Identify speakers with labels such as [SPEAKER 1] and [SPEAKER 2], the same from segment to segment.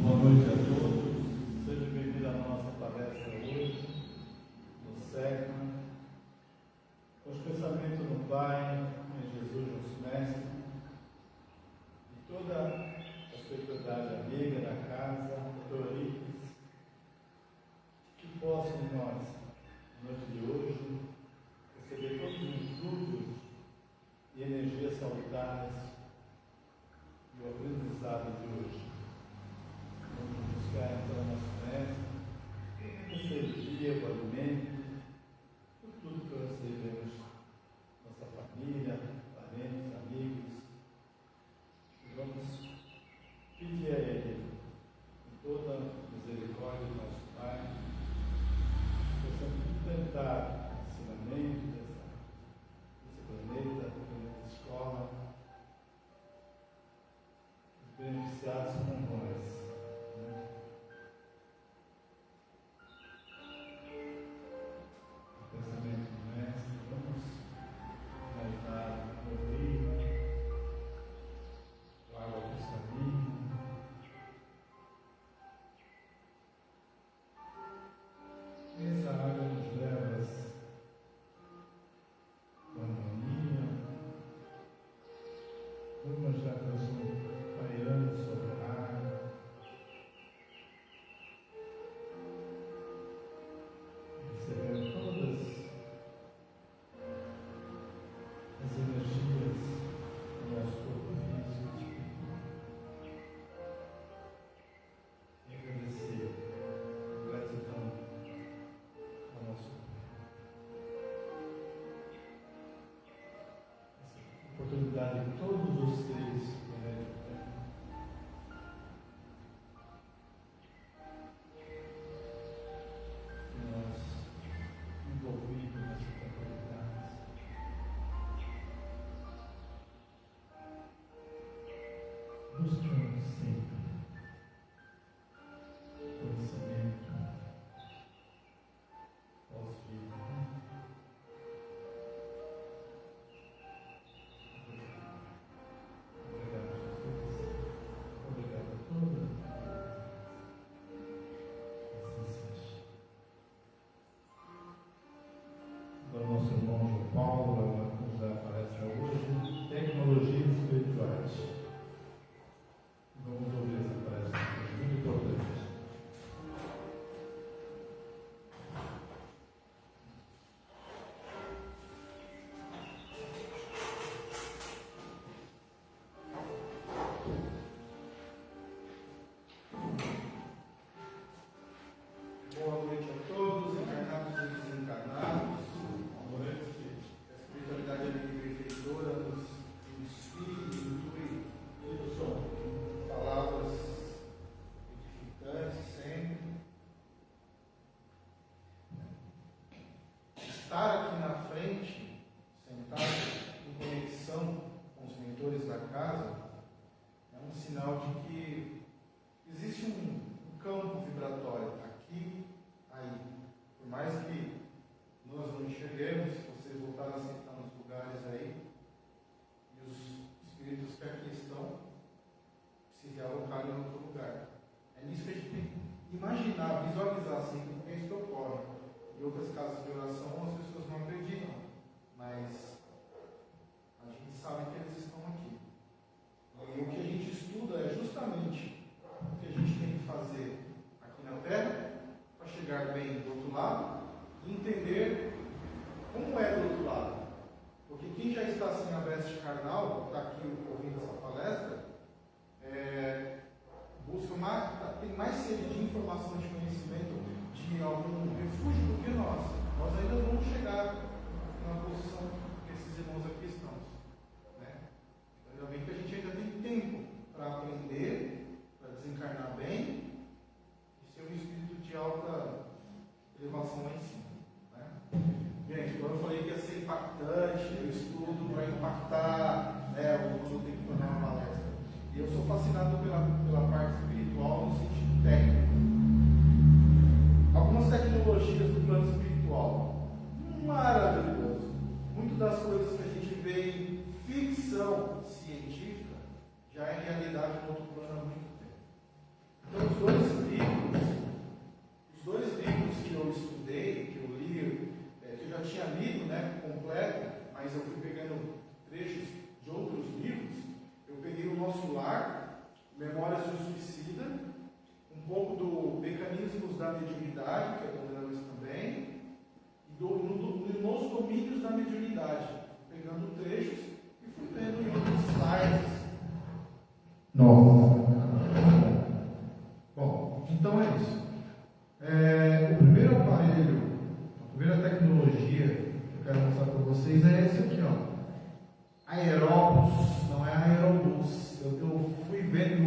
[SPEAKER 1] Boa noite a todos, sejam bem-vindos à nossa palestra hoje, no SECMA, com os pensamentos no Pai, em Jesus, nosso Mestre, e toda a espiritualidade amiga da casa, Euriques, que possam nós, na noite de hoje, receber todos os frutos e energias salutares do aprendizado de hoje. Vamos buscar então o nosso Mestre, energia, o alimento, por tudo que recebemos, nossa família, parentes, amigos, e vamos pedir a Ele, com toda a misericórdia do nosso Pai, que possamos enfrentar o ensinamento desse planeta, da escola, os beneficiados com nós. Pensamento do Mestre, vamos imaginar um rio, água cristalina, e essa água nos leva com harmonia. Vamos imaginar que nós estamos pairando sobre a água, recebendo todas as energias do nosso corpo físico e agradecer, gratidão ao nosso essa oportunidade de todos os seres do planeta Terra que nós envolvidos nessa temporalidade. Buscando sempre conhecimento, pós-vida,
[SPEAKER 2] visualizar sempre como é isso que ocorre. Em outras casas de oração, as pessoas não acreditam, mas a gente sabe que eles estão aqui. E o que a gente estuda é justamente o que a gente tem que fazer aqui na Terra para chegar bem do outro lado e entender como é do outro lado. Porque quem já está sem a veste carnal, está aqui ouvindo essa palestra, busca mais, tem mais sede de informação, de conhecimento, de algum refúgio do que nós. Nós ainda vamos chegar na posição que esses irmãos aqui estão. Né? Ainda bem que a gente ainda tem tempo para aprender, para desencarnar bem e ser um espírito de alta elevação lá em cima. Né? Gente, quando eu falei que ia ser impactante, o estudo vai impactar, né, quando eu tenho que fazer uma palestra. E eu sou fascinado pela parte espiritual no sentido técnico. Algumas tecnologias do plano espiritual, maravilhoso. Muitas das coisas que a gente vê em ficção científica já é realidade no outro plano há muito tempo. Então, os dois livros que eu estudei, que eu li, que eu já tinha lido, né, completo, mas eu fui pegando trechos de outros livros. Eu peguei o Nosso Lar, Memórias de um Suicida, um pouco do Mecanismos da Mediunidade, que é do André Luiz também, e nos Domínios da Mediunidade, pegando trechos e fui vendo em outros sites. Nossa. Bom, então é isso. O primeiro aparelho, a primeira tecnologia que eu quero mostrar para vocês é esse aqui, ó. Aeróbus, não é aerobus. Eu fui vendo em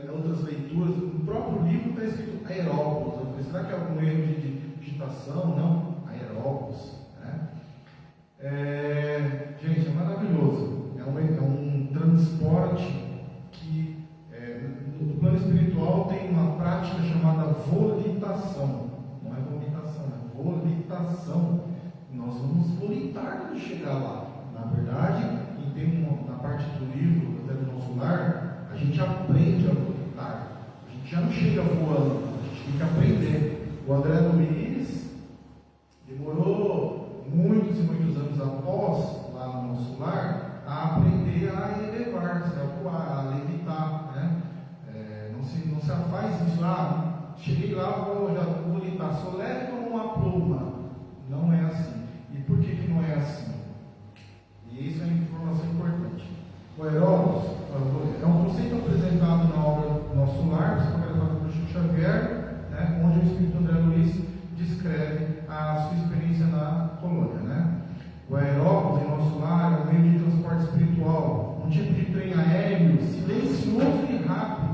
[SPEAKER 2] outras leituras, no próprio livro está escrito aeróbus. Eu falei, será que é algum erro de digitação? Não, aeróbus. Né? Gente, é maravilhoso. É um transporte que no plano espiritual tem uma prática chamada volitação. Não é vomitação, é volitação. Nós vamos volitar quando chegar lá. Na verdade, na parte do livro, até do Nosso Lar, a gente aprende a volitar. A gente já não chega voando, a gente tem que aprender. O André Luiz demorou muitos e muitos anos após, lá no Nosso Lar, a aprender a elevar-se, a voar, a levitar. Né? Não se faz isso, cheguei lá, já vou volitar, sou leve como uma pluma. Não é assim. E por que não é assim? E isso é uma informação importante. O aeróbus é um conceito apresentado na obra Nosso Lar, psicografado por Chico Xavier, né, onde o Espírito André Luiz descreve a sua experiência na colônia. Né? O aeróbus em Nosso Lar é um meio de transporte espiritual, um tipo de trem aéreo silencioso e rápido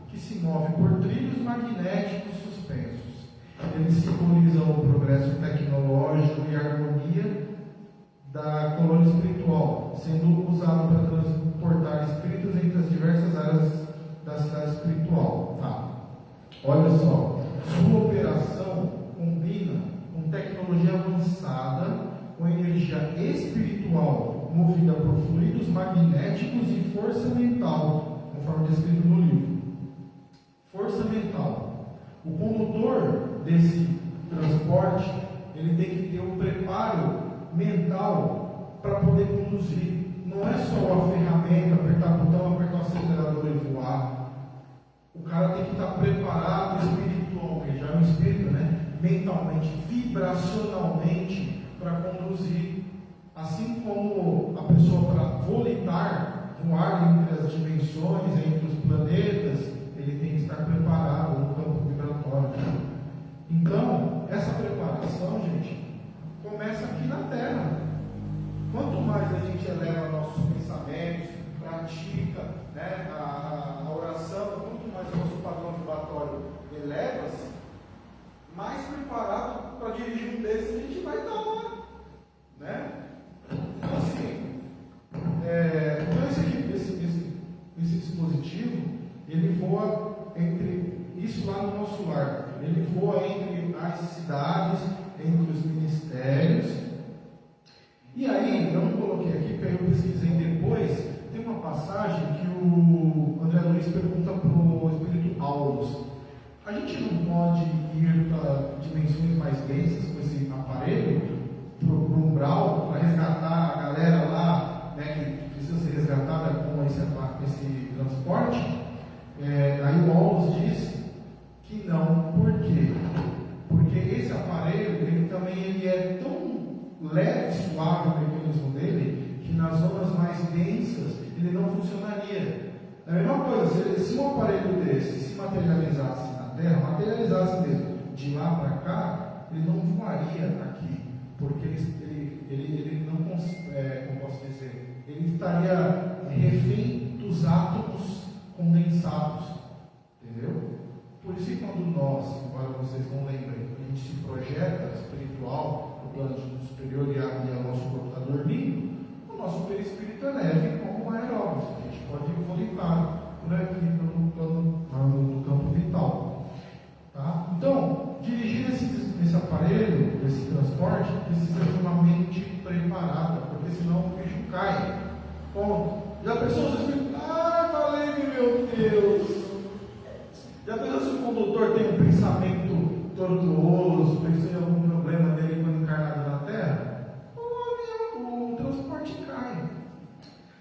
[SPEAKER 2] que se move por trilhos magnéticos suspensos. Eles simbolizam o progresso tecnológico e a harmonia da colônia espiritual, sendo usado para transportar espíritos entre as diversas áreas da cidade espiritual. Olha só, sua operação combina com tecnologia avançada, com energia espiritual movida por fluidos magnéticos e força mental, conforme descrito no livro. Força mental. O condutor desse transporte, ele tem que ter um preparo mental para poder conduzir. Não é só a ferramenta, apertar o botão, apertar o acelerador e voar. O cara tem que estar preparado espiritualmente, já é um espírito, né? Mentalmente, vibracionalmente, para conduzir. Assim como a pessoa para volitar, voar entre as dimensões, entre os planetas, ele tem que estar preparado no campo vibratório. Então, essa preparação, gente, começa aqui na Terra. Quanto mais a gente eleva nossos pensamentos, pratica, né, a oração, quanto mais o nosso padrão vibratório eleva-se, mais preparado para dirigir um desses a gente vai estar lá. Né? Então, assim, esse dispositivo, ele voa entre isso lá no Nosso Lar. Ele voa entre as cidades, entre os ministérios. E aí, eu não coloquei aqui, porque eu pesquisei depois, tem uma passagem que o André Luiz pergunta para o Espírito Aulus. A gente não pode ir para dimensões mais densas com esse aparelho, para o umbral, para resgatar a galera lá, né, que precisa ser resgatada com esse transporte? Aí o Wallace diz que não. Por quê? Porque esse aparelho, ele é tão leve e suave o mecanismo dele, que nas zonas mais densas ele não funcionaria. É a mesma coisa, se um aparelho desse se materializasse na Terra, materializasse mesmo de lá para cá, ele não voaria aqui, porque ele não, como posso dizer, ele estaria refém dos átomos condensados, entendeu? Por isso que quando nós, embora vocês não lembrem, a gente se projeta espiritual, no plano superior e o nosso corpo está dormindo, o nosso perispírito é leve como um aeróbus. A gente pode voltar por aqui no campo vital. Tá? Então, dirigir esse aparelho, esse transporte, precisa de uma mente preparada, porque senão o bicho cai. Bom, já pensou se falei, meu Deus! Já pensou se o condutor tem um pensamento tortuoso, pensou em algum problema dele quando encarnado na Terra? O transporte cai.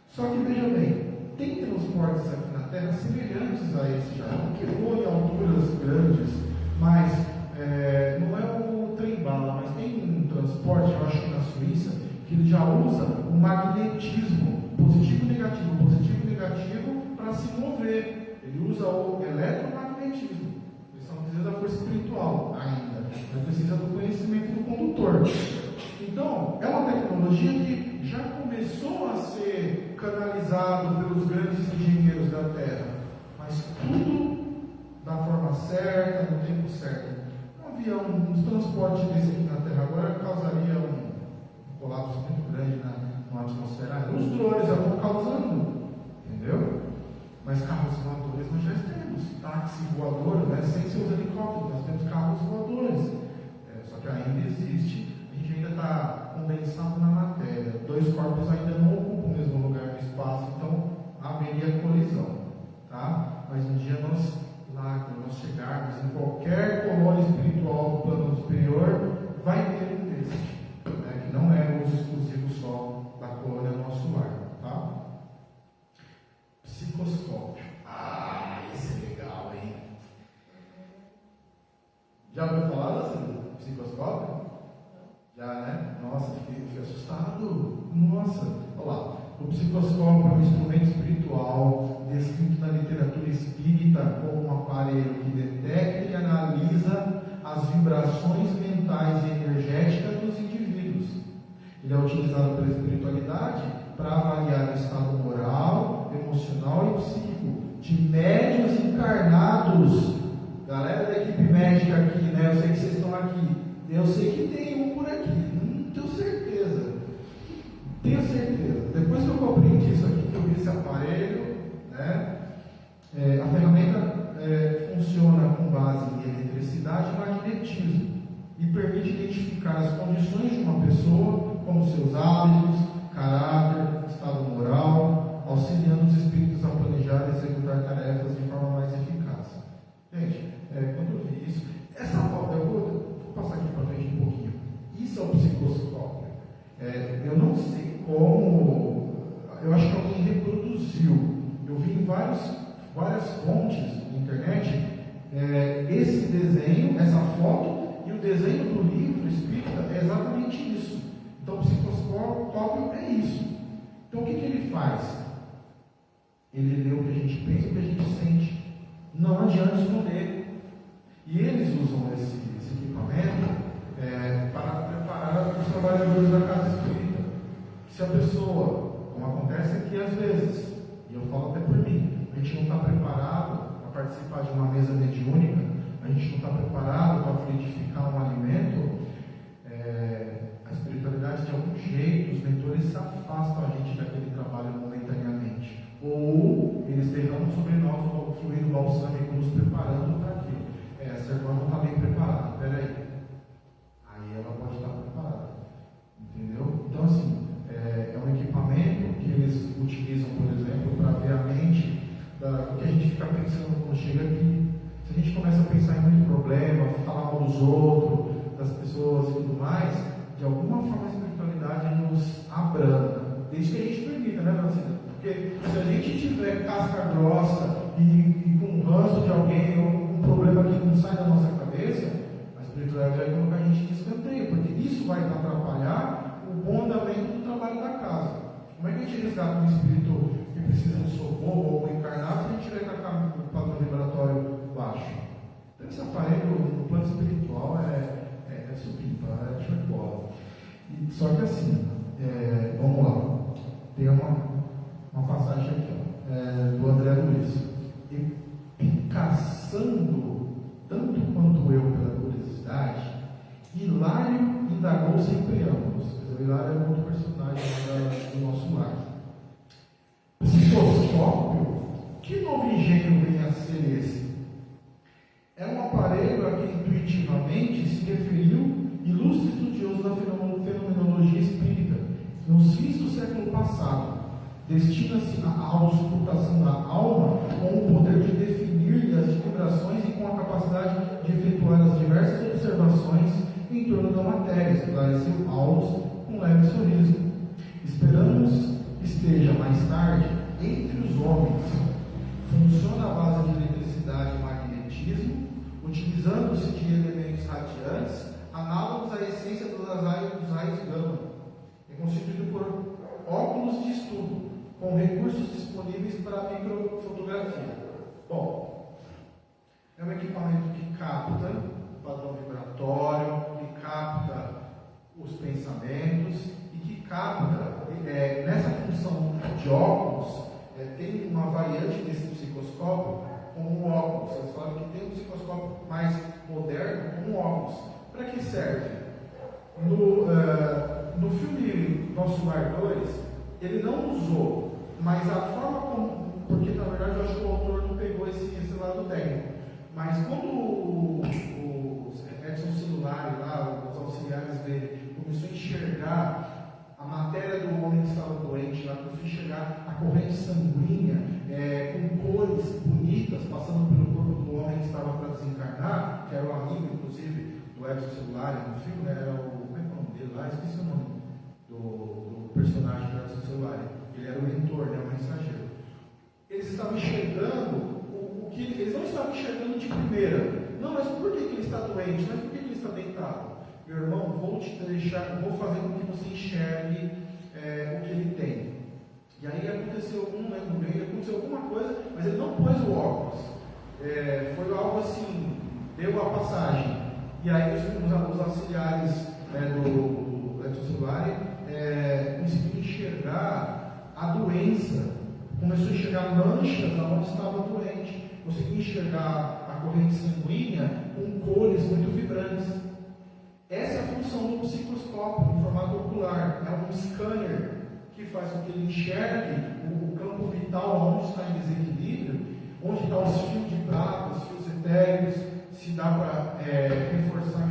[SPEAKER 2] Só que veja bem, tem transportes aqui na Terra semelhantes a esse já, que voam em alturas grandes, mas não é o trem-bala, mas tem um transporte, eu acho que na Suíça, que ele já usa o magnetismo, positivo e negativo, para se mover. Ele usa o eletromagnetismo. Eles estão dizendo da força espiritual ainda, mas precisa do conhecimento do condutor. Então, é uma tecnologia que já começou a ser canalizado pelos grandes engenheiros da Terra, mas tudo da forma certa, no tempo certo. Um avião, um transporte desse aqui na Terra agora causaria um colapso muito grande na atmosfera. Os drones já estão causando, entendeu? Mas carros voadores nós já temos, táxi voador, né? Sem ser os helicópteros, nós temos carros voadores. Só que ainda existe, a gente ainda está condensado na matéria. Dois corpos ainda não ocupam o mesmo lugar no espaço, então haveria colisão. Tá? Mas um dia quando nós chegarmos em qualquer colônia espiritual do plano superior, vai ter um desse, né? Que não é uso exclusivo só da colônia nosso lar. Tá? Psicoscópio. Esse é legal, hein? Já ouviu falar desse psicoscópio? Já, né? Nossa, fiquei assustado. Nossa, olha lá. O psicoscópio é um instrumento espiritual descrito na literatura espírita como um aparelho que detecta e analisa as vibrações mentais e energéticas dos indivíduos. Ele é utilizado pela espiritualidade para avaliar o estado moral, emocional e psíquico de médiuns encarnados. Galera da equipe médica aqui, né? Eu sei que vocês estão aqui. Eu sei que tem um por aqui. Tenho certeza. Depois que eu compreendi isso aqui, que eu vi esse aparelho, né? A ferramenta funciona com base em eletricidade e magnetismo e permite identificar as condições de uma pessoa, como seus hábitos, caráter, estado moral, auxiliando os espíritos a planejar e executar tarefas de forma mais eficaz. Gente, quando eu vi isso, essa foto, eu vou passar aqui para frente um pouquinho. Isso é o psicoscópio. Eu não sei como, eu acho que alguém reproduziu. Eu vi em várias fontes na internet esse desenho, essa foto, e o desenho do livro espírita é exatamente isso. Então, o psicoscópio é isso. Então, o que ele faz? Ele lê o que a gente pensa e o que a gente sente. Não adianta esconder. E eles usam esse equipamento para preparar os trabalhadores da casa espírita. Se a pessoa, como acontece aqui às vezes, e eu falo até por mim, a gente não está preparado para participar de uma mesa mediúnica, a gente não está preparado para fluidificar um alimento, a espiritualidade de algum jeito, os mentores se afastam a gente daquele trabalho momentaneamente. Ou eles derramam sobre nós o fluido balsâmico nos preparando para aquilo. Essa irmã não está bem preparada, peraí. Aí ela pode estar preparada. Entendeu? Então, assim, é um equipamento que eles utilizam, por exemplo, para ver a mente, o que a gente fica pensando quando chega aqui. se a gente começa a pensar em muito problema, falar mal dos outros, das pessoas e tudo mais, de alguma forma a espiritualidade nos abranda. Desde que a gente permita, né, Francina? Porque se a gente tiver casca grossa e com ranço de alguém ou um problema que não sai da nossa cabeça, a espiritualidade vai colocar a gente de escanteio, porque isso vai atrapalhar o bom andamento do trabalho da casa. Como é que a gente resgata um espírito que precisa de socorro ou encarnado se a gente tiver com o padrão vibratório baixo? Então esse aparelho no plano espiritual é supimpa, é show de bola. Só que assim, vamos lá, tem uma passagem aqui, do André Luiz. E caçando tanto quanto eu pela curiosidade, Hilário indagou sempre ambos. O Hilário é outro personagem do nosso lar. Psicoscópio, que novo engenho vem a ser esse? É um aparelho a que intuitivamente se referiu ilustre estudioso da fenomenologia espírita, nos fins do século passado. Destina-se à auscultação da alma com o poder de definir-lhe as vibrações e com a capacidade de efetuar as diversas observações em torno da matéria, esclareceu Aulus com um leve sorriso. Esperamos que esteja mais tarde entre os homens. Funciona à base de eletricidade e magnetismo, utilizando-se de elementos radiantes análogos à essência dos raios gama. É constituído por óculos de estudo, com recursos disponíveis para microfotografia. Bom, é um equipamento que capta o padrão vibratório, que capta os pensamentos e que capta, nessa função de óculos, tem uma variante desse psicoscópio com um óculos. Eles falam que tem um psicoscópio mais moderno com um óculos. Para que serve? No filme Nosso Lar 2, ele não usou, mas a forma como, porque na verdade eu acho que o autor não pegou esse lado técnico, mas quando o Edson Celulari, lá, os auxiliares dele, começou a enxergar a matéria do homem que estava doente, lá começou a enxergar a corrente sanguínea, com cores bonitas, passando pelo corpo do homem que estava para desencarnar, que era o amigo, inclusive, do Edson Celulari no filme, né? Era como é que é o nome dele lá? Esqueci o nome do personagem do Edson Celulari. Ele era o mentor, né? O mensageiro. Eles estavam enxergando o que eles não estavam enxergando de primeira. Não, mas por que ele está doente? Mas por que ele está deitado? Meu irmão, vou fazer com que você enxergue o que ele tem. E aí aconteceu aconteceu alguma coisa, mas ele não pôs o óculos. Foi algo assim, deu a passagem. E aí os auxiliares do Edson Celulari conseguiram enxergar a doença, começou a enxergar manchas onde estava doente, conseguiu enxergar a corrente sanguínea com cores muito vibrantes. Essa é a função do psicoscópio no formato ocular. É um scanner que faz com que ele enxergue o campo vital onde está em desequilíbrio, onde estão os fios de prata, os fios etéreos, se dá para reforçar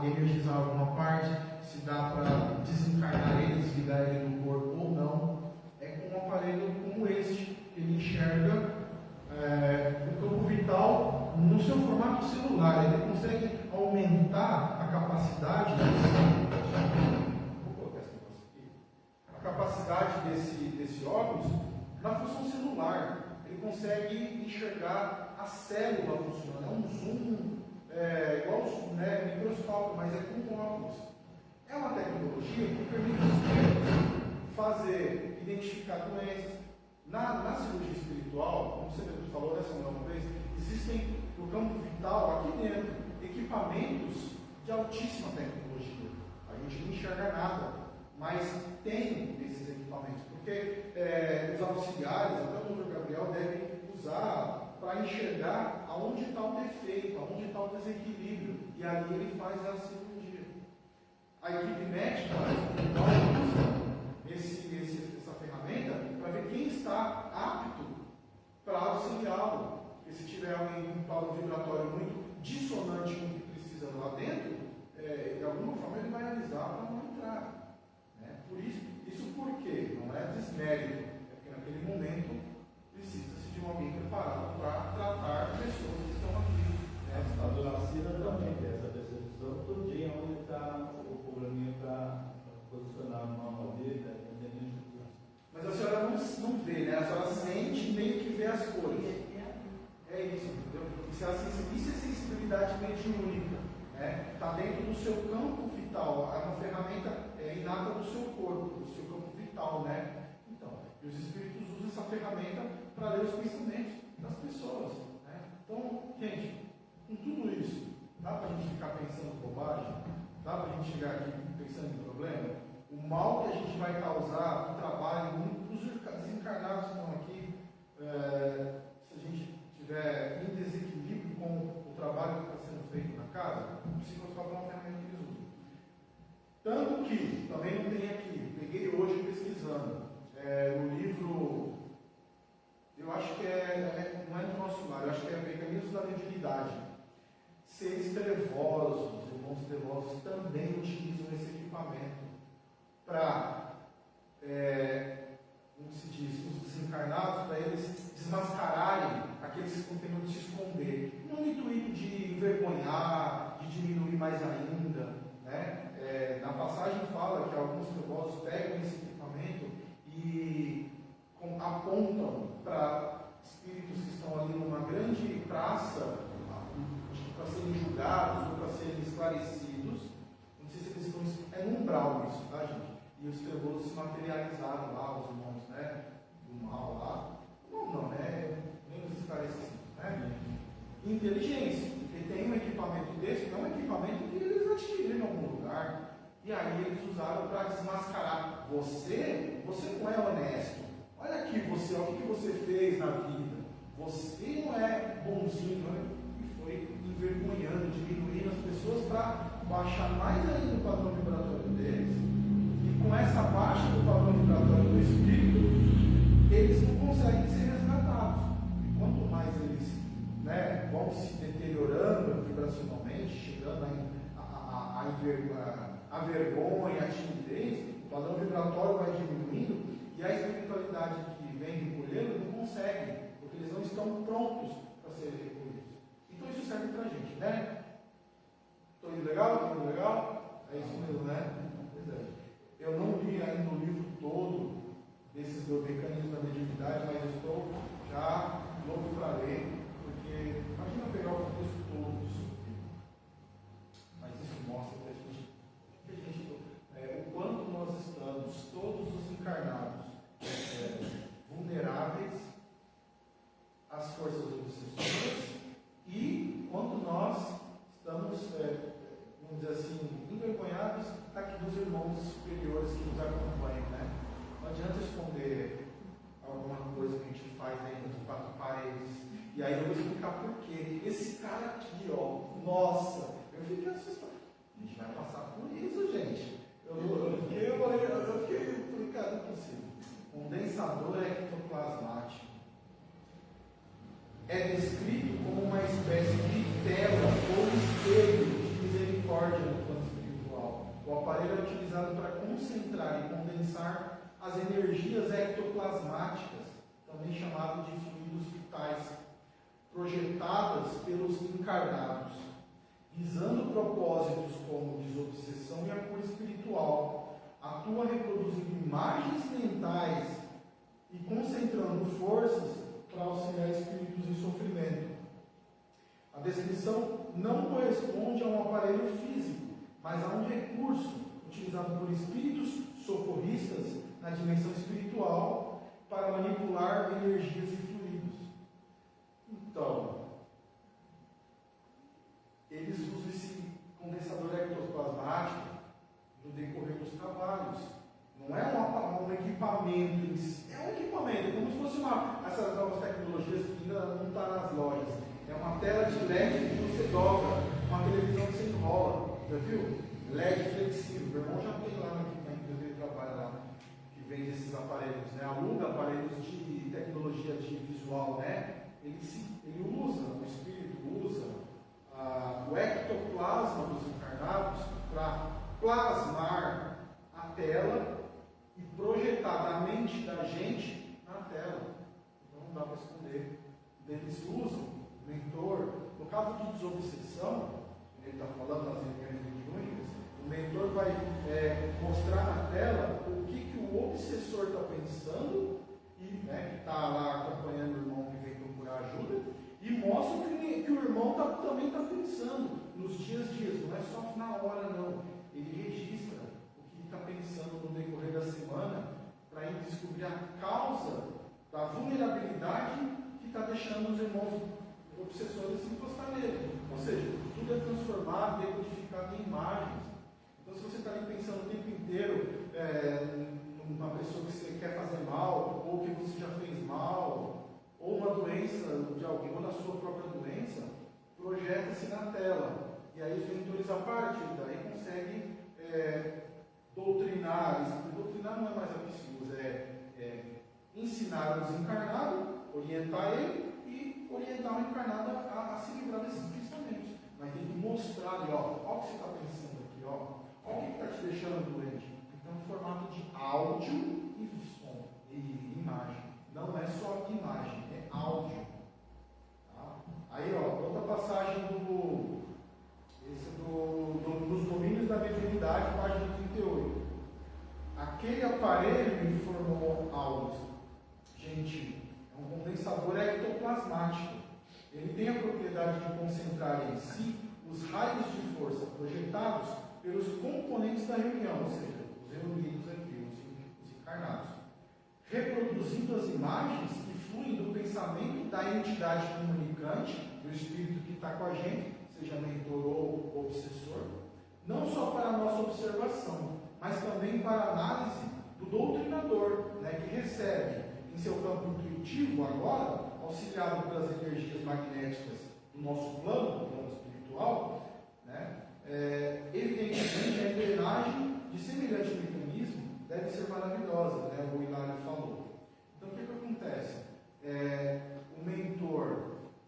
[SPEAKER 2] energizar alguma parte, se dá para desencarnar ele, desligar ele do corpo ou não. É com um aparelho como este, ele enxerga o campo vital no seu formato celular. Ele consegue aumentar a capacidade desse óculos na função celular. Ele consegue enxergar a célula funcionando. É um zoom igual microscópio, mas é com óculos. É uma tecnologia que permite identificar doenças. Na cirurgia espiritual, como você mesmo falou nessa uma vez, existem no campo vital, aqui dentro, equipamentos de altíssima tecnologia. A gente não enxerga nada, mas tem esses equipamentos, porque os auxiliares, até o Dr. Gabriel, devem usar para enxergar aonde está o defeito, aonde está o desequilíbrio, e ali ele faz a cirurgia. A equipe médica usa essa ferramenta para ver quem está apto para auxiliá-lo. Porque se tiver alguém com um padrão vibratório muito dissonante com o que precisa lá dentro, de alguma forma ele vai avisar para não entrar. Por isso por quê? Não é desmérito, é porque naquele momento precisa-se de alguém preparado para tratar pessoas que estão aqui
[SPEAKER 1] Mas a dona Cida também tem essa decepção todinha, onde está o probleminha para posicionar a mão ali, né?
[SPEAKER 2] Mas a senhora não vê, né? A senhora sente, meio que vê as cores. É isso, entendeu? Isso é sensibilidade mediúnica, né? Está dentro do seu campo vital, é uma ferramenta inata do seu corpo, do seu campo vital, né? Então, e os espíritos usam essa ferramenta para ler os pensamentos das pessoas, né? Então, gente, com tudo isso, dá para a gente ficar pensando bobagem? Dá para a gente chegar aqui pensando em problema? O mal que a gente vai causar no trabalho, os desencarnados que estão aqui, se a gente tiver em desequilíbrio com o trabalho que está sendo feito na casa, o psicoscópio é uma ferramenta que eles usam. Tanto que, também não tem aqui, peguei hoje pesquisando, o livro, eu acho que não é do nosso lar, eu acho que é Mecanismos da Mediunidade. Seres trevosos, irmãos trevosos, também utilizam esse equipamento para, como se diz, os desencarnados, para eles desmascararem aqueles que estão tentando se esconder, no intuito de envergonhar, de diminuir mais ainda, né? Na passagem fala que alguns trevosos pegam esse equipamento e apontam para espíritos que estão ali numa grande praça para serem julgados ou para serem esclarecidos. Não sei se eles estão. É no umbral isso, tá, gente? E os trevosos se materializaram lá, os irmãos, né? Do mal lá. Não, né? Nem os esclarecidos, né? Inteligência. Porque tem um equipamento desse, que é um equipamento que eles adquiriram em algum lugar. E aí eles usaram para desmascarar. Você não é honesto. Olha aqui você, olha o que você fez na vida. Você não é bonzinho, né? E foi envergonhando, diminuindo as pessoas para baixar mais ainda o padrão vibratório deles. E com essa baixa do padrão vibratório do espírito, eles não conseguem ser resgatados. E quanto mais eles, né, vão se deteriorando vibracionalmente, chegando a vergonha, a timidez, o padrão vibratório vai diminuindo e a espiritualidade que vem recolhendo não consegue, porque eles não estão prontos para serem recolhidos. Então isso serve para a gente, né? Estou indo legal? Estou indo legal? É isso mesmo, né? Pois é. Eu não li ainda o livro todo desses mecanismos da mediunidade, mas eu estou já louco para ler, porque imagina pegar o contexto todo disso aqui. Mas isso mostra que o quanto nós estamos, todos os encarnados, vulneráveis às forças obsessivas e quanto nós estamos, vamos dizer assim, envergonhados aqui dos irmãos superiores que nos acompanham, né? Não adianta esconder alguma coisa que a gente faz dentro de quatro paredes. E aí eu vou explicar por quê. Esse cara aqui, ó, nossa, eu fiquei assustado. A gente vai passar por isso, gente. Eu falei, cara, não é possível. Condensador ectoplasmático é descrito como uma espécie de tela ou espelho de misericórdia no plano espiritual. O aparelho é utilizado para concentrar e condensar as energias ectoplasmáticas, também chamado de fluidos vitais, projetadas pelos encarnados, visando propósitos como desobsessão e a cura espiritual. Atua reproduzindo imagens mentais e concentrando forças para auxiliar espíritos em sofrimento. A descrição não corresponde a um aparelho físico, mas a um recurso utilizado por espíritos socorristas na dimensão espiritual para manipular energias e fluidos. Então, eles usam esse condensador ectoplasmático no decorrer dos trabalhos. Não é um equipamento em si, é um equipamento, como se fosse essas novas tecnologias que ainda não está nas lojas. É uma tela de LED que você dobra, uma televisão que você enrola, já viu? LED flexível. Meu irmão já tem lá na empresa que trabalha lá, que vende esses aparelhos, né? Aluga aparelhos de tecnologia de visual, né? Ele usa, o espírito usa o ectoplasma dos encarnados para plasmar a tela e projetar da mente da gente na tela. Então não dá para esconder. Eles usam mentor, no caso de desobsessão, ele está falando nas reuniões mediúnicas, o mentor vai mostrar na tela o que o obsessor está pensando, e que está lá acompanhando o irmão que vem procurar ajuda, e mostra o que o irmão também está pensando nos dias, não é só na hora não, ele registra o que está pensando no decorrer da semana, para ir descobrir a causa da vulnerabilidade que está deixando os irmãos obsessores se encostar nele. Ou seja, tudo é transformado, decodificado em imagens. Então, se você está ali pensando o tempo inteiro numa pessoa que você quer fazer mal, ou que você já fez mal, ou uma doença de alguém, ou na sua própria doença, projeta-se na tela. E aí os mentores, a partir daí, conseguem doutrinar. Doutrinar não é mais ambicioso, ensinar o desencarnado, orientar ele e orientar o encarnado a se livrar desses pensamentos. Mas tem que mostrar ali, olha o que você está pensando aqui, olha o que está te deixando doente. Então, formato de áudio e som e imagem. Não é só imagem, é áudio. Tá? Aí, outra passagem dos domínios da mediunidade, página 38. Aquele aparelho informou áudios. Gente, é um condensador ectoplasmático. Ele tem a propriedade de concentrar em si os raios de força projetados pelos componentes da reunião, ou seja, os reunidos aqui, os encarnados, reproduzindo as imagens que fluem do pensamento da entidade comunicante, do espírito que está com a gente, seja mentor ou obsessor, não só para a nossa observação, mas também para a análise do doutrinador, que recebe em seu campo intuitivo agora, auxiliado pelas energias magnéticas do nosso plano espiritual, evidentemente a engrenagem de semelhante mecanismo deve ser maravilhosa, o Hilário falou. Então o que acontece? O mentor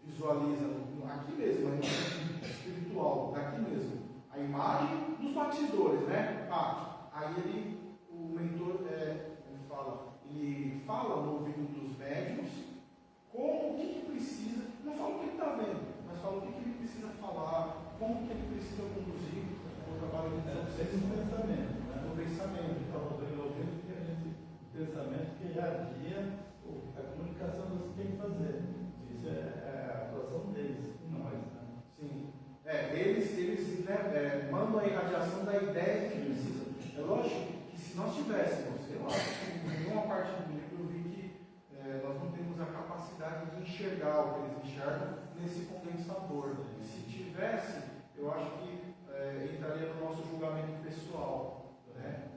[SPEAKER 2] visualiza aqui mesmo, a imagem espiritual, daqui mesmo, a imagem dos bastidores, aí o mentor ele fala no ouvido dos médiuns como o que precisa, não fala o que ele está vendo, mas fala o que ele precisa falar, como que ele precisa conduzir o trabalho de
[SPEAKER 1] pensamento,
[SPEAKER 2] o pensamento.
[SPEAKER 1] Então, o pensamento que guia a comunicação que você tem que fazer. Isso é a atuação deles, nós.
[SPEAKER 2] Sim. Eles mandam a irradiação da ideia que precisa. É lógico que se nós tivéssemos, eu acho que em nenhuma parte do livro eu vi que nós não temos a capacidade de enxergar o que eles enxergam nesse condensador. Se tivesse, eu acho que entraria no nosso julgamento pessoal.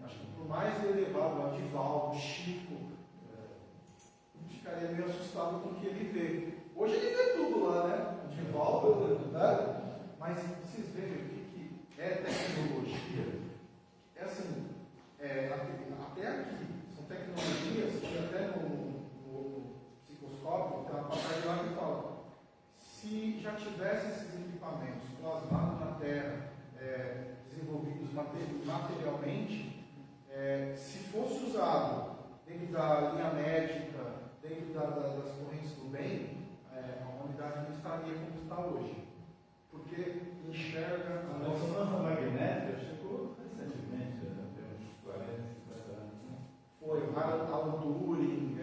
[SPEAKER 2] Acho que por mais elevado, o Divaldo, o Chico, ficaria meio assustado com o que ele vê. Hoje ele vê tudo lá, o Divaldo, mas vocês veem o que é tecnologia. É assim, até aqui, são tecnologias que até no psicoscópio, tem uma passagem lá que fala, se já tivesse esses equipamentos plasmados na Terra, desenvolvidos materialmente, se fosse usado dentro da linha médica, dentro das correntes do bem, a humanidade não estaria como está hoje. Porque enxerga
[SPEAKER 1] a ressonância magnética chegou recentemente, tem uns 40, 50 anos.
[SPEAKER 2] Foi, Alan Turing,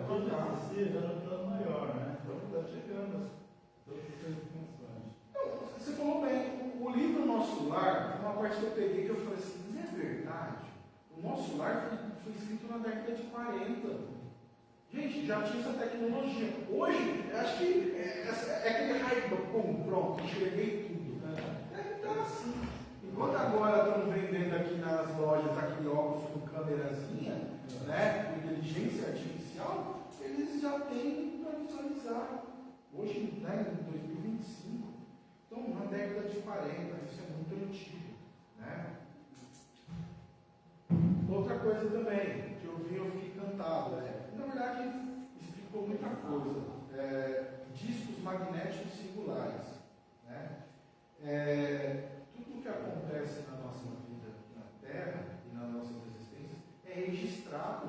[SPEAKER 1] Todos já no plano maior, então está chegando todas essas dimensões.
[SPEAKER 2] Você falou bem, o livro Nosso Lar, foi uma parte que eu peguei que eu falei assim, não é verdade? O Nosso Lar foi escrito na década de 40. Gente, já tinha essa tecnologia. Hoje, acho que é aquele raio, pronto, enxerguei tudo. Tá assim. Enquanto agora estão vendendo aqui nas lojas aquele óculos com câmerazinha, com inteligência artificial, eles já têm para visualizar. Hoje, em 2025, então na década de 40, isso é muito antigo. Outra coisa também, que eu vi, eu fiquei encantado, na verdade, explicou muita coisa. Discos magnéticos singulares. Tudo o que acontece na nossa vida na Terra e nas nossas existências é registrado.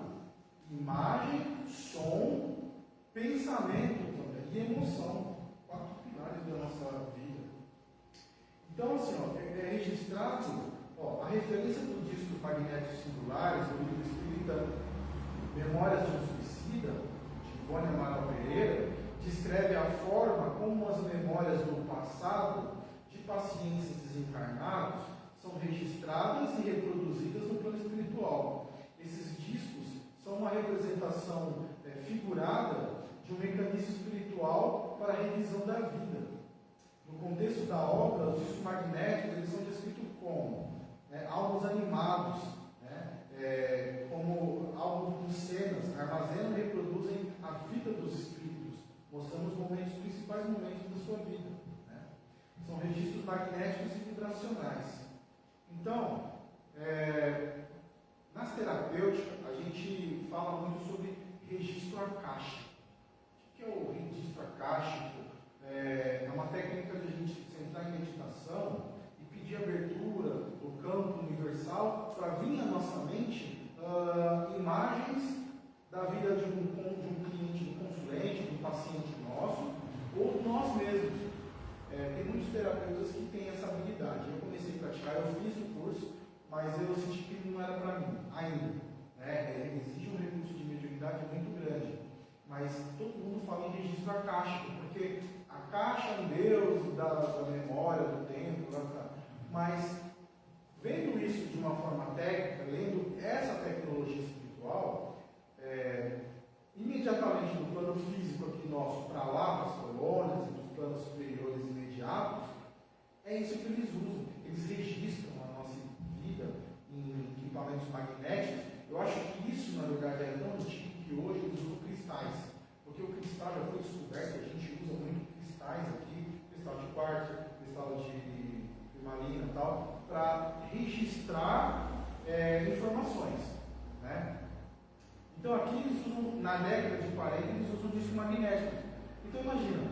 [SPEAKER 2] Imagem, som, pensamento também. e emoção, 4 pilares da nossa vida. Então, assim, é registrado, a referência dos discos magnéticos singulares, do livro espírita Memórias de um Suicida, de Ivone Amaral Pereira, descreve a forma como as memórias do passado de pacientes desencarnados são registradas e reproduzidas no plano espiritual. Esses discos são uma representação figurada de um mecanismo espiritual para a revisão da vida. No contexto da obra, os discos magnéticos eles são descritos como almos animados, como almos com cenas, armazenam e reproduzem a vida dos espíritos, mostrando os principais momentos da sua vida. São registros magnéticos e vibracionais. Então, nas terapêuticas, a gente fala muito sobre registro acástico. O que é o registro acástico? É uma técnica de a gente sentar em meditação e pedir abertura do campo universal para vir à nossa mente imagens da vida de um cliente, de um consulente, de um paciente nosso, ou de nós mesmos. Tem muitos terapeutas que têm essa habilidade. Eu comecei a praticar, eu fiz o curso, mas eu senti que não era para mim, ainda. Exige um recurso de mediunidade muito grande. Mas todo mundo fala em registro acástico, porque a caixa é um Deus da memória, do tempo, mas vendo isso de uma forma técnica, lendo essa tecnologia espiritual, imediatamente do plano físico aqui nosso para lá, para as colônias e dos planos superiores imediatos, é isso que eles usam. Eles registram a nossa vida em equipamentos magnéticos. Eu acho que isso, na verdade, é tão antigo que hoje eles usam cristais, porque o cristal já foi descoberto, a gente usa muito cristais aqui, cristal de quartzo, cristal de turmalina e tal, para registrar informações, Então aqui eles usam, na década de 40, eles usam disco magnético. Então imagina,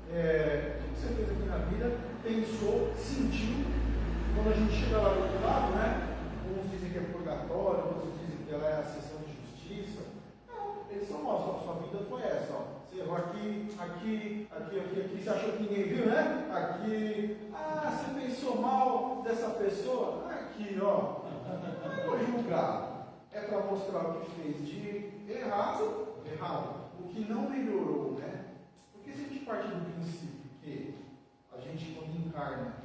[SPEAKER 2] o que você fez aqui na vida, pensou, sentiu, quando a gente chega lá do outro lado, uns dizem que é purgatório, outros dizem que ela é a sessão de justiça. Não, eles só mostram, a sua vida foi essa, Você errou aqui, você achou que ninguém viu, Aqui, você pensou mal dessa pessoa, aqui, não é para julgar, é para mostrar o que fez de errado, o que não melhorou, Porque se a gente parte do princípio que a gente, quando encarna,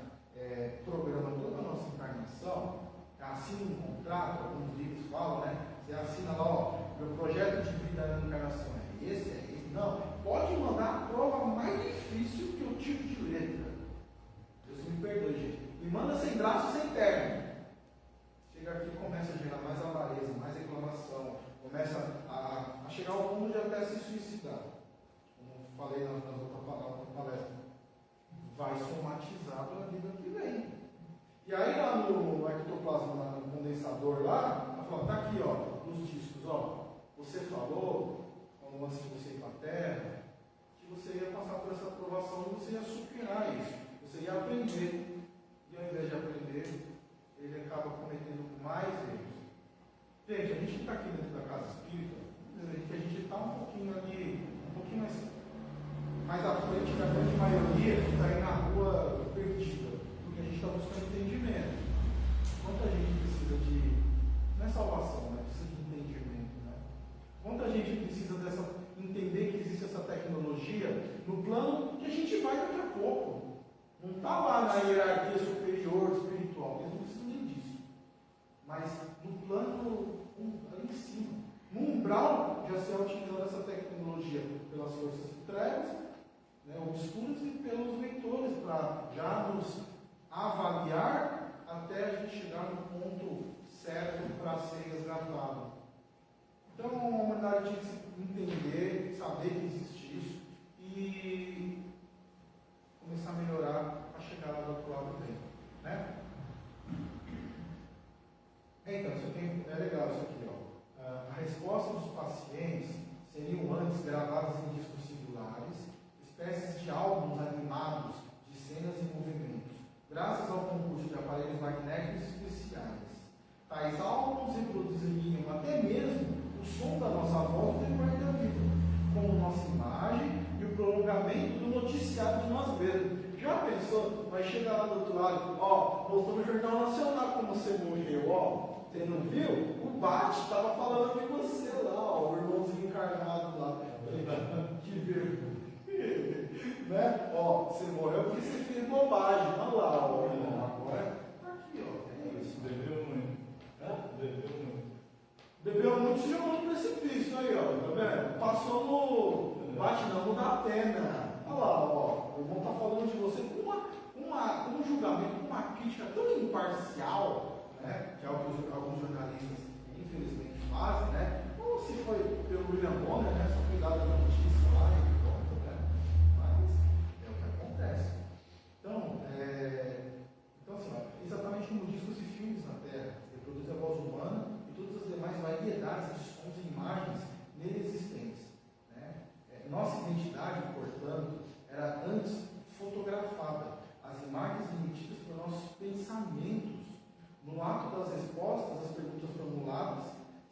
[SPEAKER 2] programa toda a nossa encarnação, assina um contrato, alguns livros falam, Você assina lá, meu projeto de vida na encarnação é esse, não, pode mandar a prova mais difícil que eu tive de letra. Deus me perdoe, gente. Me manda sem braço, sem perna. Chega aqui e começa a gerar mais avareza, mais reclamação, começa a chegar ao ponto de até se suicidar. Como falei nas outras palestras. Vai somatizar para a vida que vem. E aí lá no ectoplasma, no condensador lá, ela fala, tá aqui, nos discos, você falou, antes de você ir para a Terra, que você ia passar por essa aprovação e você ia superar isso. Você ia aprender. E ao invés de aprender, ele acaba cometendo mais erros. Gente, a gente está aqui dentro da casa espírita, que a gente está um pouquinho ali, um pouquinho mais à frente da grande maioria que está aí na rua perdida, porque a gente está buscando entendimento. Quanta gente precisa de, não é salvação, precisa de entendimento, Quanta gente precisa entender que existe essa tecnologia no plano que a gente vai daqui a pouco. Não está lá na hierarquia superior espiritual, eles não precisam nem disso. Mas no plano ali em cima, no umbral, já se é utilizando essa tecnologia pelas forças trevas, obscuras e pelos leitores, para já nos avaliar até a gente chegar no ponto certo para ser resgatado. Então, a humanidade tinha que entender, saber que existe isso e começar a melhorar para chegar lá do outro lado do tempo, Então, é legal isso aqui, A resposta dos pacientes seriam antes gravadas em discos singulares, espécies de álbuns animados de cenas e movimentos, graças ao concurso de aparelhos magnéticos especiais. Tais álbuns reproduziriam até mesmo o som da nossa voz no decorrer da vida, como nossa imagem e o
[SPEAKER 3] prolongamento do noticiário de nós mesmos. Já pensou? Vai chegar lá do outro lado, ó, mostrou no Jornal Nacional como você morreu, ó. Você não viu? O Bate estava falando de você lá, ó, o irmãozinho encarnado lá. Que vergonha. Né? Ó, você morreu porque você fez bobagem. Olha lá, ó, irmão. Agora tá aqui, ó. É isso.
[SPEAKER 1] Bebeu muito. Bebeu muito.
[SPEAKER 3] Bebeu muito, se jogou no precipício aí, ó. Tá vendo? Passou no. Bate não, no da pena. Olha lá, ó. O irmão tá falando de você com um julgamento, com uma crítica tão imparcial, né? Que alguns jornalistas, infelizmente, fazem, né? Ou se foi pelo William Bonner, né? Só cuidado da notícia lá e pronto, né? Mas é o que acontece. Então, assim, ó, exatamente como discos e filmes na Terra, reproduz a voz humana e todas as demais variedades de sons e imagens nele existentes. Né? Nossa identidade, portanto, era antes fotografada. As imagens emitidas por nossos pensamentos, no ato das respostas às perguntas formuladas,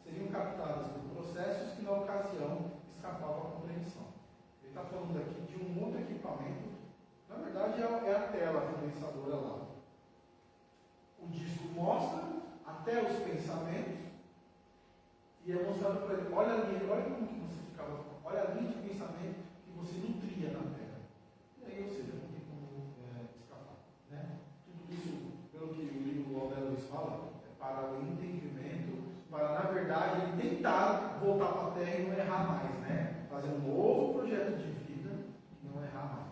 [SPEAKER 3] seriam captadas por processos que, na ocasião, escapavam à compreensão. Ele está falando aqui de um outro equipamento, na verdade é a tela condensadora lá. O disco mostra até os pensamentos e é mostrado para ele, olha como que você ficava, olha a linha de pensamento que você nutria na Terra. E aí, ou seja, não tem como escapar. Né? Tudo isso, pelo que o livro do Albert Luiz fala, é para o entendimento, para, na verdade, ele tentar voltar para a Terra e não errar mais, né? Fazer um novo projeto de vida e não errar mais.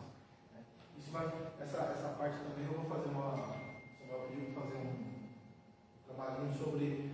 [SPEAKER 3] Né? Isso vai, essa parte também eu vou fazer fazer um trabalhinho sobre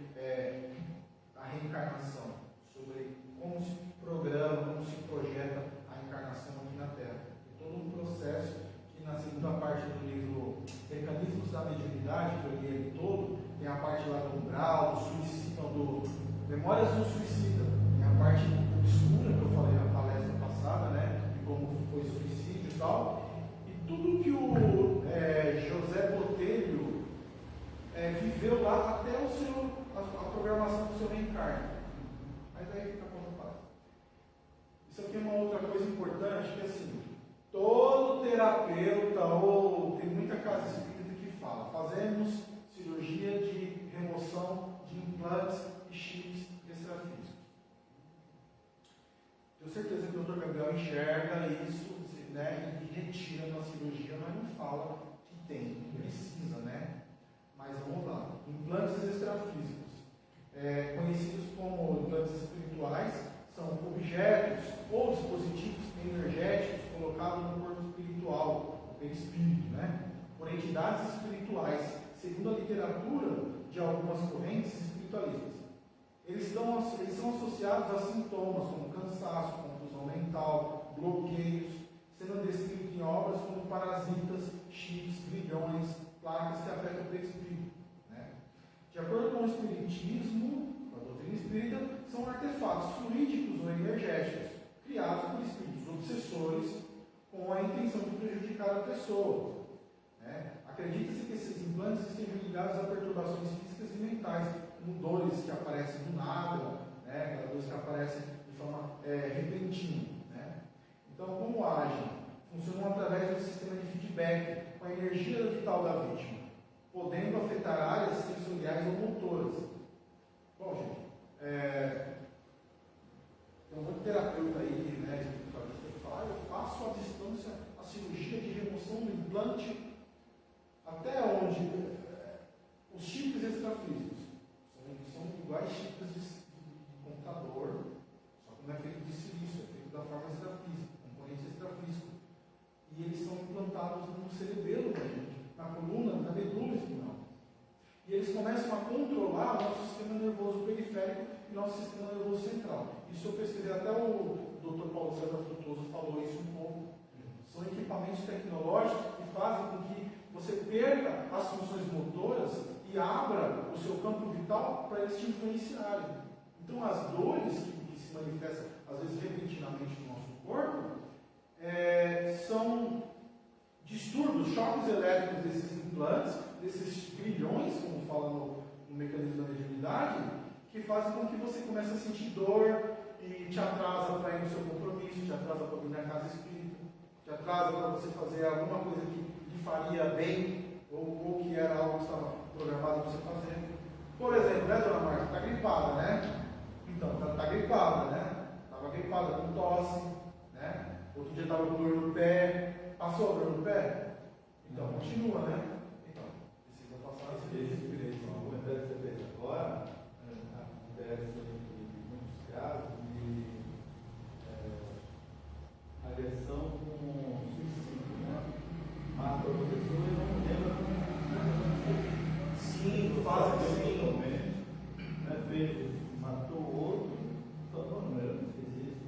[SPEAKER 3] a reencarnação, sobre como se programa, como se projeta a encarnação aqui na Terra. É todo um processo que na segunda parte do livro Mecanismos da Mediunidade, que eu li ele todo, tem a parte lá do umbral, do suicídio, do Memórias do Suicida, tem a parte obscura que eu falei na palestra passada, né, de como foi suicídio e tal, e tudo que o José Botelho viveu lá até a programação do seu reencarne. Mas aí fica por parte. Isso aqui é uma outra coisa importante, que assim, todo terapeuta ou tem muita casa espírita que fala, fazemos cirurgia de remoção de implantes e chips extrafísicos. Tenho certeza que o Dr. Gabriel enxerga isso, né, e retira na cirurgia, mas não fala que tem, precisa, né? Mas vamos lá. Implantes extrafísicos, conhecidos como implantes espirituais, são objetos ou dispositivos energéticos colocados no corpo espiritual, no perispírito, né? Por entidades espirituais, segundo a literatura de algumas correntes espiritualistas. Eles são associados a sintomas como cansaço, confusão mental, bloqueios, sendo descritos em obras como parasitas, chips, grilhões, placas que afetam o perispírito. Né? De acordo com o Espiritismo, a doutrina espírita, são artefatos fluídicos ou energéticos, criados por espíritos obsessores com a intenção de prejudicar a pessoa. Né? Acredita-se que esses implantes estejam ligados a perturbações físicas e mentais, como dores que aparecem do nada, né? Aquelas dores que aparecem de forma repentina. Né? Então, como agem? Funcionam através do sistema de feedback com a energia vital da vítima, podendo afetar áreas sensoriais ou motoras. Bom, gente, tem um outro terapeuta aí, né, que fala, eu faço à distância a cirurgia de remoção do implante até onde os chips extrafísicos são iguais chips de computador, só que não é feito de silício, é feito da forma extrafísica, componente extrafísico. E eles são implantados no cerebelo da gente, na coluna, na medula espinhal. E eles começam a controlar o nosso sistema nervoso periférico e nosso sistema nervoso central. Isso eu pesquisei, até o Dr. Paulo César Frutuoso falou isso um pouco. São equipamentos tecnológicos que fazem com que você perca as funções motoras e abra o seu campo vital para eles te influenciarem. Então as dores que se manifestam, às vezes repentinamente no nosso corpo, são distúrbios, choques elétricos desses implantes, desses grilhões, como fala no mecanismo da mediunidade, que fazem com que você comece a sentir dor e te atrasa para ir no seu compromisso, te atrasa para vir na casa espírita.
[SPEAKER 2] te atrasa para você fazer alguma coisa que lhe faria bem, ou que era algo que estava programado para você fazer. Por exemplo, né, dona Marta? Está gripada, né? Então, está gripada, né? Estava gripada com tosse, né? Outro dia estava com dor no pé. Passou a dor no pé? Então, continua, né? Então, precisa passar
[SPEAKER 1] Esse comentário que você fez agora acontece em muitos casos de agressão com suicídio, né? Mata a pessoa e não lembra como.
[SPEAKER 2] Sim, faz assim.
[SPEAKER 1] Totalmente, né? Matou o outro, falou, não, eu não fiz isso.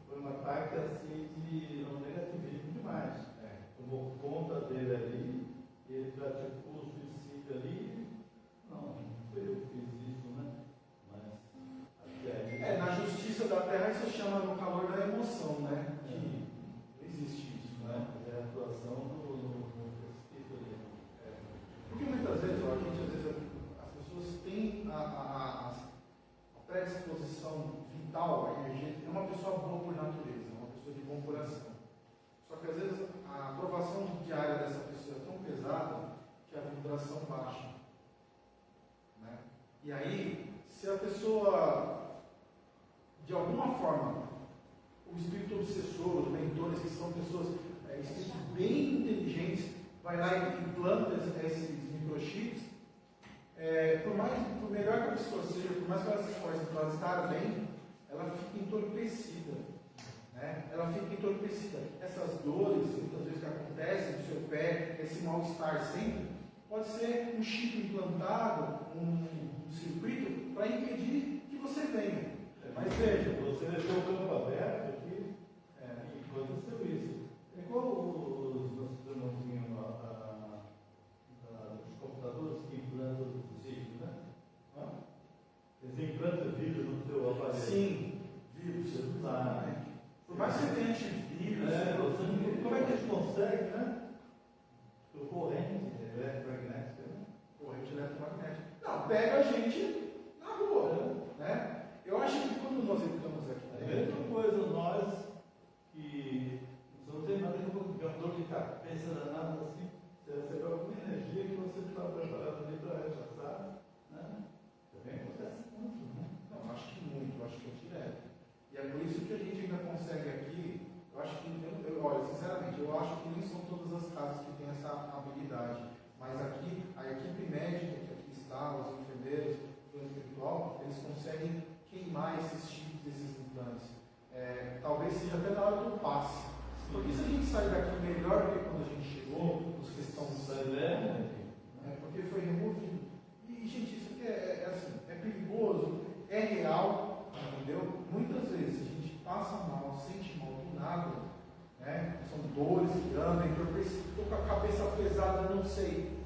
[SPEAKER 1] Foi um ataque assim de um negativismo demais. Tomou conta dele ali, ele praticou o suicídio ali. Não foi eu que fiz isso, né? Mas até aí.
[SPEAKER 2] Na justiça da terra isso chama no calor da emoção, né? Que não existe isso, né?
[SPEAKER 1] É a atuação do espírito ali.
[SPEAKER 2] Porque muitas vezes, ó, as pessoas têm a predisposição vital, a energia, é uma pessoa boa por natureza, é uma pessoa de bom coração. Só que às vezes a aprovação diária dessa pessoa é tão pesada que a vibração baixa. Né? E aí, se a pessoa, de alguma forma, o espírito obsessor, os mentores, que são pessoas, espíritos bem inteligentes, vai lá e implanta esses microchips, por melhor que a pessoa seja, por mais que ela se esforce para estar bem, ela fica entorpecida. Né? Ela fica entorpecida. Essas dores, muitas vezes que acontecem no seu pé, esse mal-estar sempre, pode ser um chip implantado, um circuito, para impedir que você venha.
[SPEAKER 1] Mas veja, você deixou o campo aberto aqui e aconteceu isso. É igual os nossos irmãozinhos dos computadores que implantam os vídeos, né? Eles implantam vídeo no seu aparelho.
[SPEAKER 2] Sim, vírus. Por mais que você tenha antivírus,
[SPEAKER 1] como é que eles conseguem, né? Por corrente eletromagnética, né?
[SPEAKER 2] Corrente eletromagnética. Não, pega a gente na rua. Né? Eu acho que quando nós entramos aqui
[SPEAKER 1] A mesma coisa nós que não tem nada com dor de cabeça, nada assim, você recebe alguma energia que você está preparado ali para rechaçar, né? Também acontece muito, né?
[SPEAKER 2] Não, acho que muito, acho que é direto. E é por isso que a gente ainda consegue aqui, eu acho que, olha, sinceramente, eu acho que nem são todas as casas que têm essa habilidade, mas aqui, a equipe médica que aqui está, os enfermeiros, o espiritual, eles conseguem queimar esses chips, esses implantes. Talvez seja até na hora do passe. Porque se a gente sair daqui melhor do que quando a gente chegou, os que estão saindo, porque foi removido. E, gente, isso aqui é perigoso, é real, entendeu? Muitas vezes a gente passa mal, sente mal do nada, né? São dores que andam, estou com a cabeça pesada, não sei.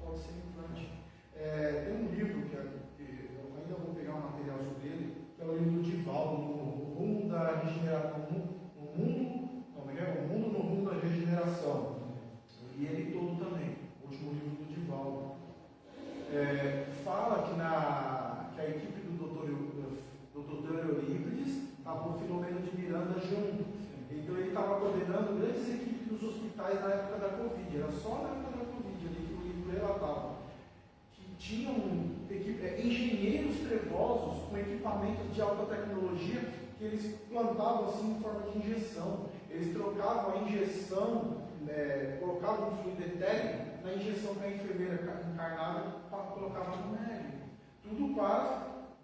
[SPEAKER 2] Pode ser implante. Tem um livro que eu ainda vou pegar um material sobre ele, que é o livro do Divaldo, O Mundo da Regeneração. O Mundo no Mundo da Regeneração. E ele todo também, o último livro do Divaldo. Fala que a equipe do Dr. Eurípides estava com o Filomeno de Miranda junto. Então ele estava coordenando grandes equipes dos hospitais na época da Covid. Era só na época da Covid ali que o livro relatava. Que tinham engenheiros trevosos com equipamentos de alta tecnologia que eles plantavam assim em forma de injeção. Eles trocavam a injeção, colocavam um fluido etéreo na injeção que a enfermeira encarnada colocava no médico. Tudo para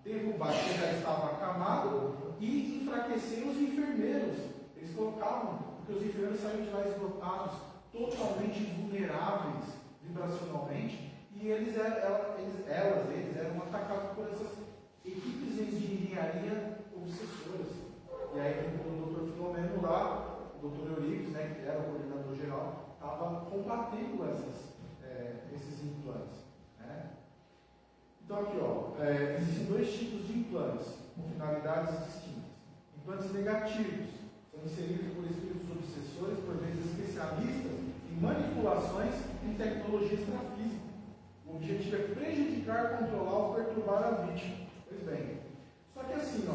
[SPEAKER 2] derrubar quem já estava acamado e enfraquecer os enfermeiros. Eles colocavam, porque os enfermeiros saíam de lá esgotados, totalmente vulneráveis vibracionalmente, e eles eram atacados por essas equipes de engenharia obsessoras. E aí o doutor Filomeno lá, o doutor Eurípides, né, que era o coordenador geral, estava combatendo esses implantes. Né? Então aqui, existem dois tipos de implantes, com finalidades distintas. Implantes negativos são inseridos por espíritos obsessores, por vezes especialistas em manipulações em tecnologia extrafísica. O objetivo é prejudicar, controlar ou perturbar a vítima. Pois bem, só que assim,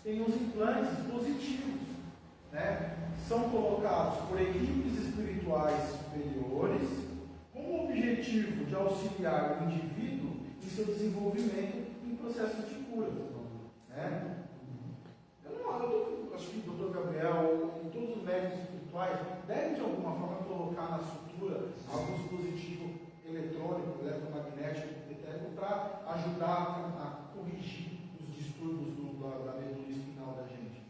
[SPEAKER 2] tem os implantes positivos. Né?
[SPEAKER 3] são colocados por equipes espirituais superiores com o objetivo de auxiliar o indivíduo em seu desenvolvimento em processos de cura. Né? Eu acho que o Dr. Gabriel e todos os médicos espirituais devem de alguma forma colocar na sutura algum dispositivo eletrônico, eletromagnético, para ajudar a corrigir os distúrbios da medula espinal da gente.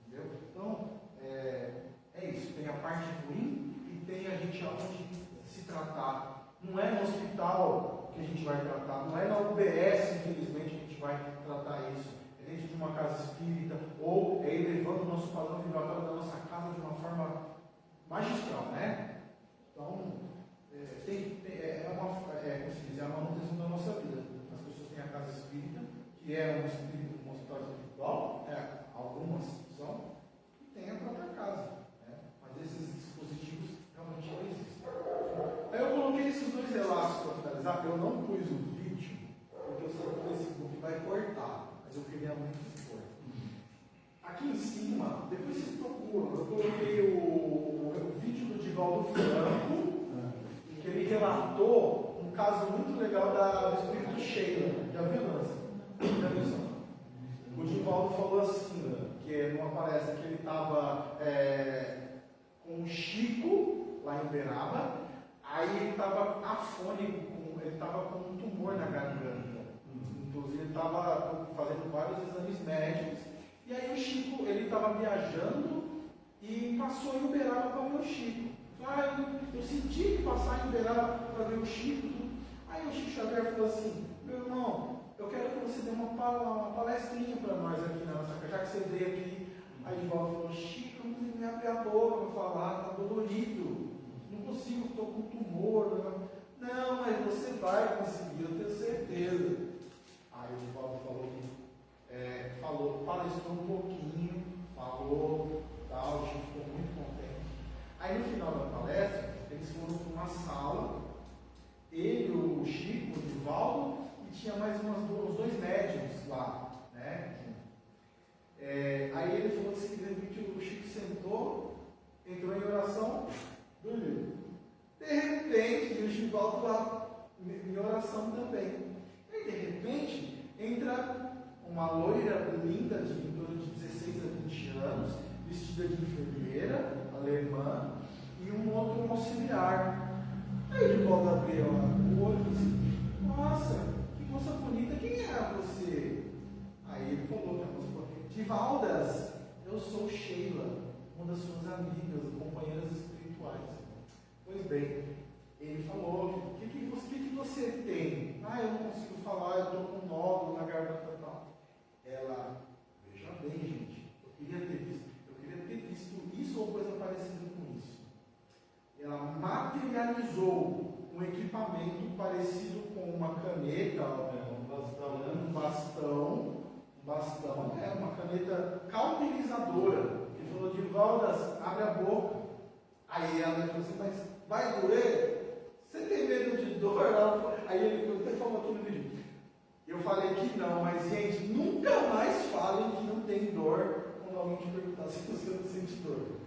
[SPEAKER 3] Entendeu? Então, é isso. Tem a parte ruim e tem a gente aonde se tratar. Não é no hospital que a gente vai tratar, não é na UBS, infelizmente, que a gente vai tratar isso. É dentro de uma casa espírita, ou é elevando o nosso padrão vibratório da nossa casa de uma forma magistral, né? Então, é a manutenção da nossa vida. As pessoas têm a casa espírita, que é um hospital espiritual, algumas são, e tem a própria casa. Né? Mas esses dispositivos realmente não existem. Aí eu coloquei esses dois relatos para finalizar. Eu não pus o vídeo, porque eu sei que o Facebook vai cortar, mas eu queria muito pôr. Aqui em cima, depois vocês procuram, eu coloquei o vídeo do Divaldo Franco, que ele relatou um caso muito legal do espírito Sheila. Já viu, Nancy? Já viu isso? O Divaldo falou assim, que não aparece, que ele estava com o Chico, lá em Uberaba, aí ele estava afônico, ele estava com um tumor na garganta. Inclusive ele estava fazendo vários exames médicos, e aí o Chico, ele estava viajando e passou em Uberaba para ver o Chico. Eu senti que passar em Uberaba para ver o Chico. Aí o Chico Xavier falou assim: meu irmão, eu quero que você dê uma palestrinha para nós aqui na nossa casa, já que você veio aqui. Aí o Divaldo falou: Chico, não consigo me abrir a boca para falar, está dolorido, não consigo, estou com tumor. Não, mas você vai conseguir, eu tenho certeza. Aí o Divaldo palestrou um pouquinho, falou, tal, o Chico ficou muito contente. Aí no final da palestra, eles foram para uma sala, ele, o Chico, o Divaldo, e tinha mais uns dois médiums lá, né? Aí ele falou assim, que o Chico sentou, entrou em oração, dormiu. De repente, o Divaldo lá, em oração também. E de repente, entra uma loira linda, de em torno de 16 a 20 anos, vestida de enfermeira, alemã, e um outro auxiliar. Aí o Divaldo abriu o olho e falou assim: nossa, que moça bonita, quem é você? Aí ele falou para a moça: Divaldas, eu sou Sheila, uma das suas amigas, companheiras espirituais. Pois bem, ele falou: o que você tem? Eu não consigo falar, eu estou com um nódulo na garganta e tal. Ela, veja bem, gente, eu queria ter visto isso ou coisa parecida com isso. Ela materializou um equipamento parecido com uma caneta, um bastão, uma caneta cauterizadora. Ele falou: Divaldas, abre a boca. Aí ela falou assim: mas vai doer? Você tem medo de dor? Aí ele até falou aqui no vídeo. Eu falei que não, mas gente, nunca mais falem que não tem dor quando alguém te perguntar se você não sente dor.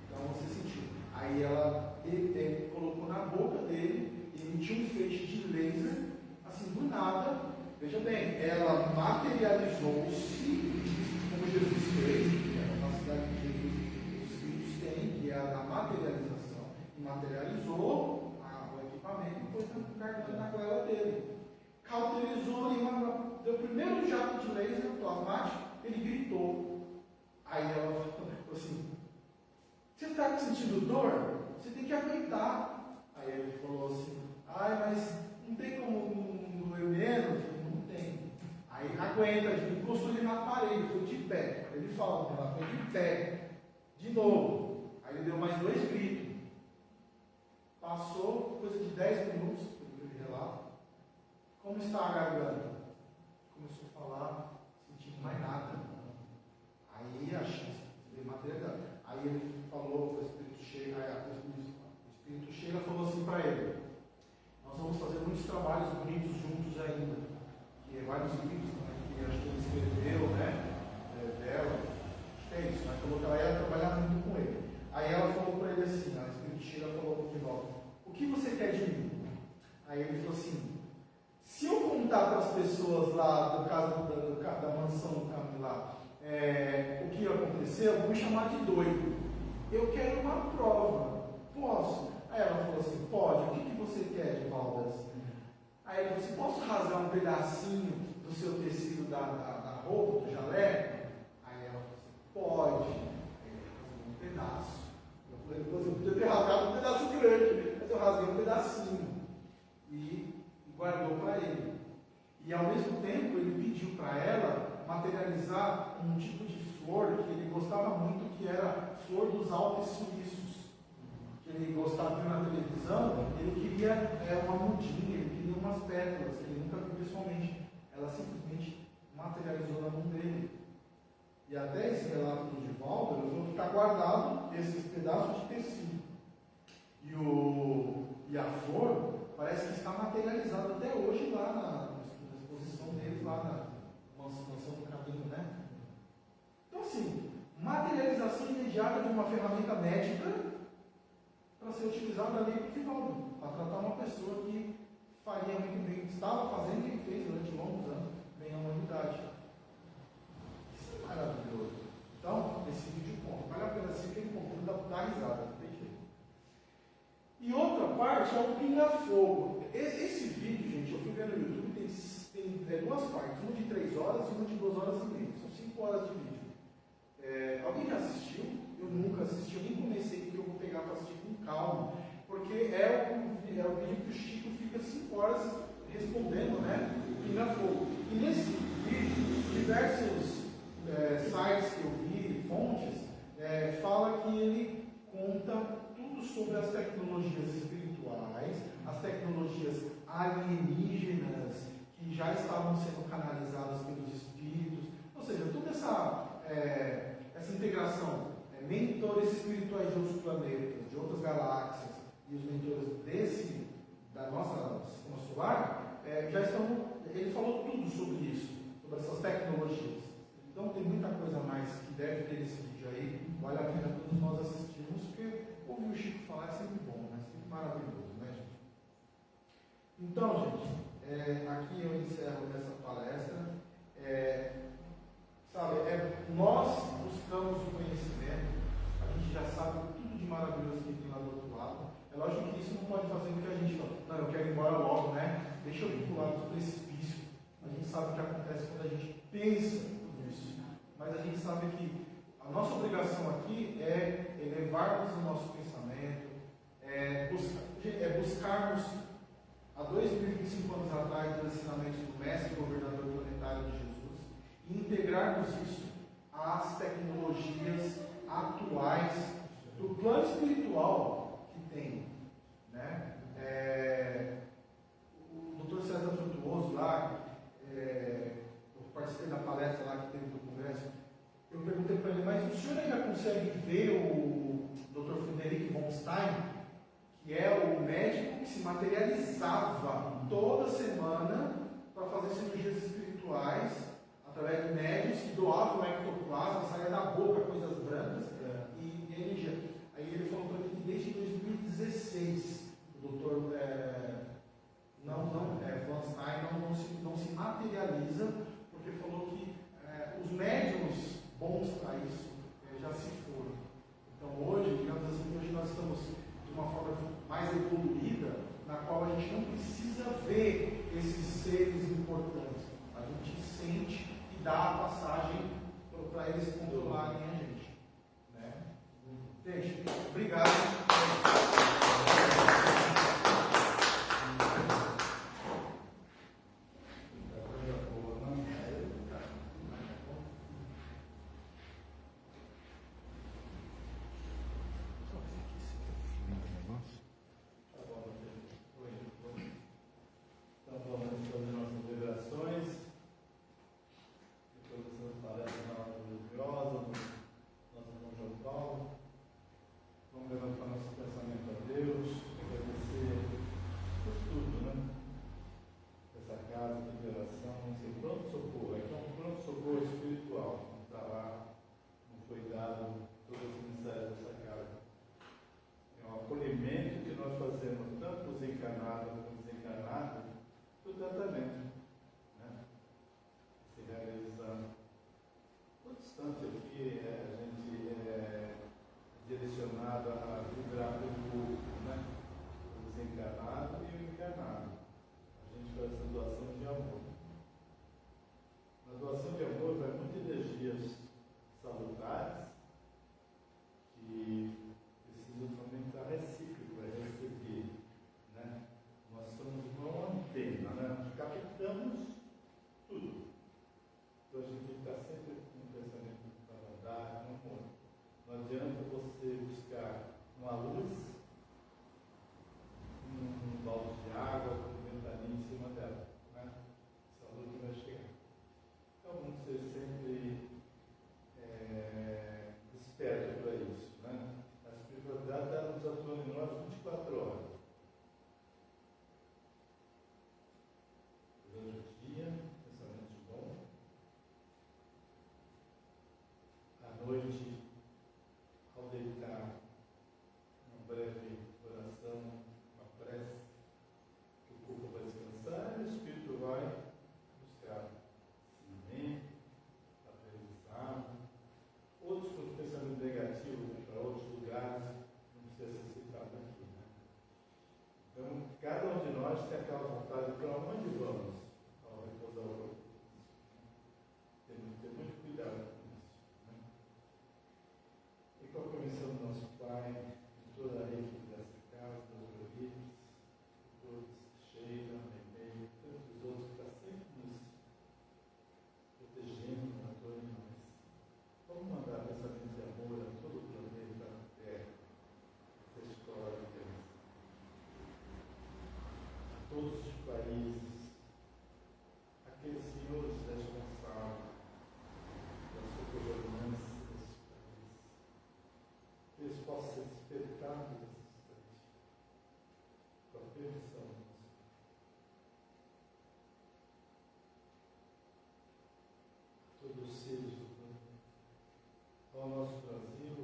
[SPEAKER 3] Então você sentiu. Aí ele colocou na boca dele e emitiu um feixe de laser, assim, do nada. Veja bem, ela materializou-se, como Jesus fez, que é a capacidade que os espíritos têm, que é a materialização, e materializou o equipamento e pôs na goela dele. Cauterizou, e deu o primeiro jato de laser plasmático, ele gritou. Aí ela falou assim: você está sentindo dor? Você tem que aguentar. Aí ele falou assim: mas não tem como não doer menos? Não tem. Aí aguenta, encostou ele na parede, foi de pé. Ele fala: ela foi de pé, de novo. Aí ele deu mais 2 gritos. Passou coisa de 10 minutos, ele relato. Como está a garganta? Começou a falar, sentindo mais nada. Aí a chance de materialidade. Aí ele falou para o Espírito Sheila, o Espírito Sheila falou assim para ele: nós vamos fazer muitos trabalhos bonitos juntos ainda. Que é vários livros, né, que acho que ele escreveu, né? Dela. Acho que é isso, mas falou que ela ia trabalhar muito com ele. Aí Aí ele falou assim, se eu contar para as pessoas lá do caso da mansão do Camilo lá, o que aconteceu, vão me chamar de doido. Eu quero uma prova. Posso? Aí ela falou assim, pode, o que você quer de Valdas? Aí ele falou assim, posso rasgar um pedacinho do seu tecido da roupa, do jaleco? Aí ela falou assim, pode. Aí ele rasgou um pedaço. Eu falei, você podia ter rasgado um pedaço grande, mas eu rasguei um pedacinho. E guardou para ele. E ao mesmo tempo ele pediu para ela materializar um tipo de flor que ele gostava muito, que era flor dos Alpes suíços. Que ele gostava de ver na televisão, ele queria uma mudinha, ele queria umas pétalas, que ele nunca viu pessoalmente. Ela simplesmente materializou na mão dele. E até esse relato do Divaldo, ele falou que está guardado esses pedaços de tecido. E a flor parece que está materializada até hoje lá na exposição deles, lá na mansão do caminho, né? Então, assim, materialização imediata de uma ferramenta médica para ser utilizada ali por Divaldo, para tratar uma pessoa que faria muito bem, estava fazendo e fez durante longos anos bem à humanidade. Isso é maravilhoso. Então, esse vídeo conta. Vale a pena assistir aquele conteúdo da risada, não tem jeito. E outra parte é o pinga-fogo. Esse vídeo, gente, eu fui ver no YouTube, tem duas partes, uma de 3 horas e uma de 2 horas e meia. São 5 horas de vídeo. Alguém já assistiu? Eu nunca assisti, eu nem comecei, porque eu vou pegar para assistir com calma, porque é o vídeo que o Chico fica 5 horas respondendo, né? Pinga-fogo. E nesse vídeo, diversos sites que eu vi, fontes, fala que ele conta tudo sobre as tecnologias espirituais, as tecnologias alienígenas que já estavam sendo canalizadas pelos espíritos, ou seja, toda essa integração, mentores espirituais de outros planetas, de outras galáxias e os mentores da nossa sistema solar, já estão, ele falou tudo sobre isso, sobre essas tecnologias. Então tem muita coisa mais que deve ter esse vídeo aí, vale a pena todos nós assistirmos, porque ouvir o Chico falar é sempre bom, né? Sempre maravilhoso, né, gente? Então, gente, aqui eu encerro essa palestra. Nós buscamos o conhecimento, a gente já sabe tudo de maravilhoso que tem lá do outro lado. É lógico que isso não pode fazer com que a gente fale, não, eu quero ir embora logo, né? Deixa eu vir para o lado do precipício. A gente sabe o que acontece quando a gente pensa tudo isso. Mas a gente sabe que a nossa obrigação aqui é elevarmos o nosso pensamento, buscarmos, há 2025 anos atrás, os ensinamentos do Mestre Governador Planetário de Jesus, e integrarmos isso às tecnologias atuais do plano espiritual que tem, né? O Dr. César Frutuoso lá, eu participei da palestra lá que teve no Congresso, eu perguntei para ele, mas o senhor ainda consegue ver o Dr. Frederic von Stein, que é o médico que se materializava toda semana para fazer cirurgias espirituais, através de médios que doavam ectoplasma, saía da boca coisas brancas e energia. Aí ele falou para mim que desde 2016 o doutor von Stein não se materializa, porque falou que os médiums bons para isso já se foram. Então hoje, digamos assim, hoje nós estamos de uma forma mais evoluída, na qual a gente não precisa ver esses seres importantes. A gente sente e dá a passagem para eles controlarem a gente. Né? Gente, obrigado. Vamos levantar nossa
[SPEAKER 1] países, aqueles senhores responsáveis da sua governança desse país, que eles possam ser despertados desse instante, com a permissão do Senhor. Todos os seres do planeta, ao nosso Brasil,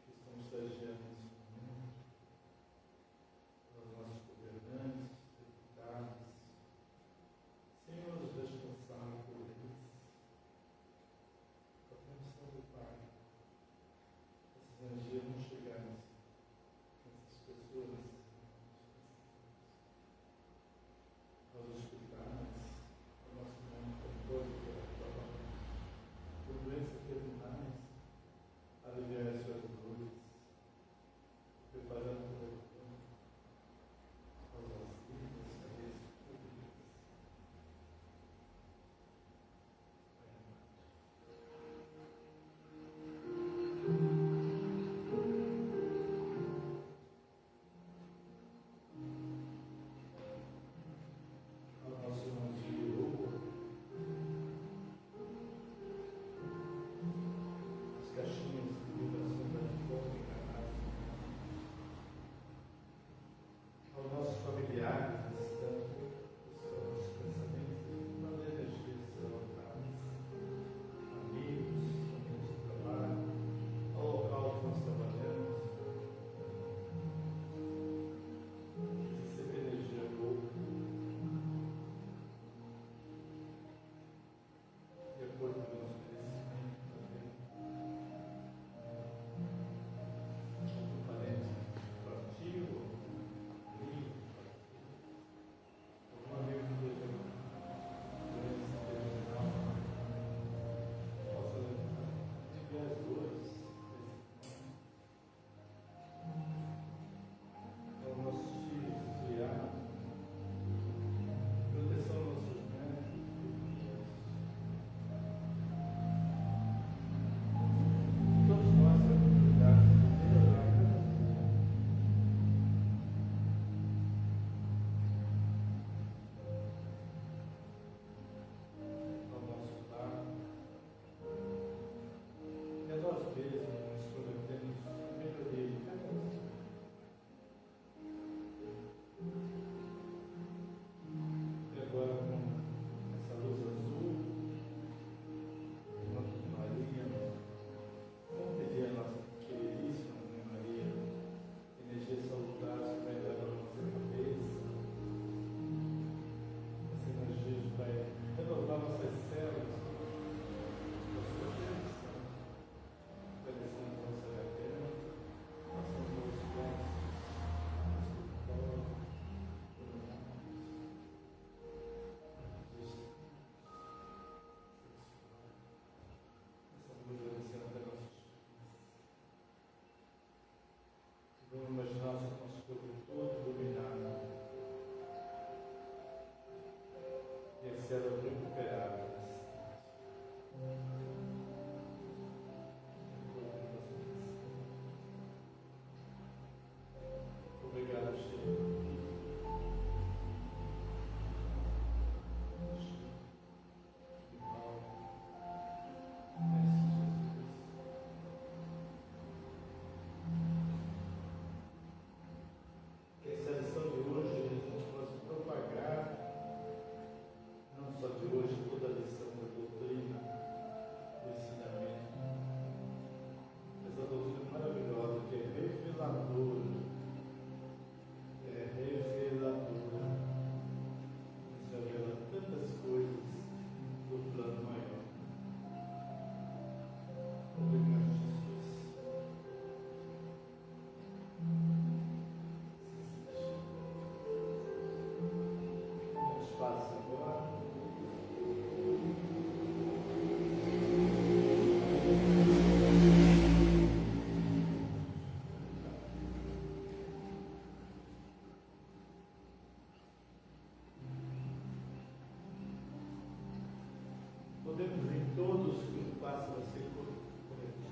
[SPEAKER 1] que estão estagiando nesse momento, aos nossos governantes, deputados, senhores responsáveis por eles, com a permissão do Pai, essas energias vão chegar nessas pessoas, aos hospitais, ao nosso mundo todo, por doenças terminais, aliviar as suas dores, preparando o corpo aos vacilos, cabeças públicas. Ao nosso irmão de Uruguai, as caixinhas de vibração da fome encarnada, aos nossos familiares, tanto os pensamentos de uma energia exaltadas, amigos do trabalho, ao local que nós trabalhamos, receba energia boa, de acordo com o nosso merecimento também. Algum parente partiu, amigo, algum amigo que esteja doença terminal, possa aliviar as dores desse momento. Aos nossos filhos, criados, proteção aos nossos netos, filhos. Todos nós temos oportunidade de melhorar cada dia. Ao nosso lado. E a nós mesmos nos prometemos a melhoria de cada dia. E agora, com essa luz azul, em nome de Maria, vamos pedir a nossa queridíssima Mãe Maria, energia salutar que vai dar a nossa cabeça, essa energia vai renovar nossas células, com a sua permissão, oferecendo a nossa garganta, passando pelos pés, nosso colo, pulmões, essa luz vai descendo até nossos pés. Vamos imaginar o nosso corpo todo iluminado e as células recuperadas. Obrigado, Chico. Que essa lição de hoje a gente possa propagar, não só de hoje, toda a lição da doutrina, do ensinamento. Essa doutrina maravilhosa que é reveladora. É reveladora. Nos revela tantas coisas do plano maior. Obrigado, Jesus. Vamos espaço agora. Podemos ver todos que o passo vai ser corretivo.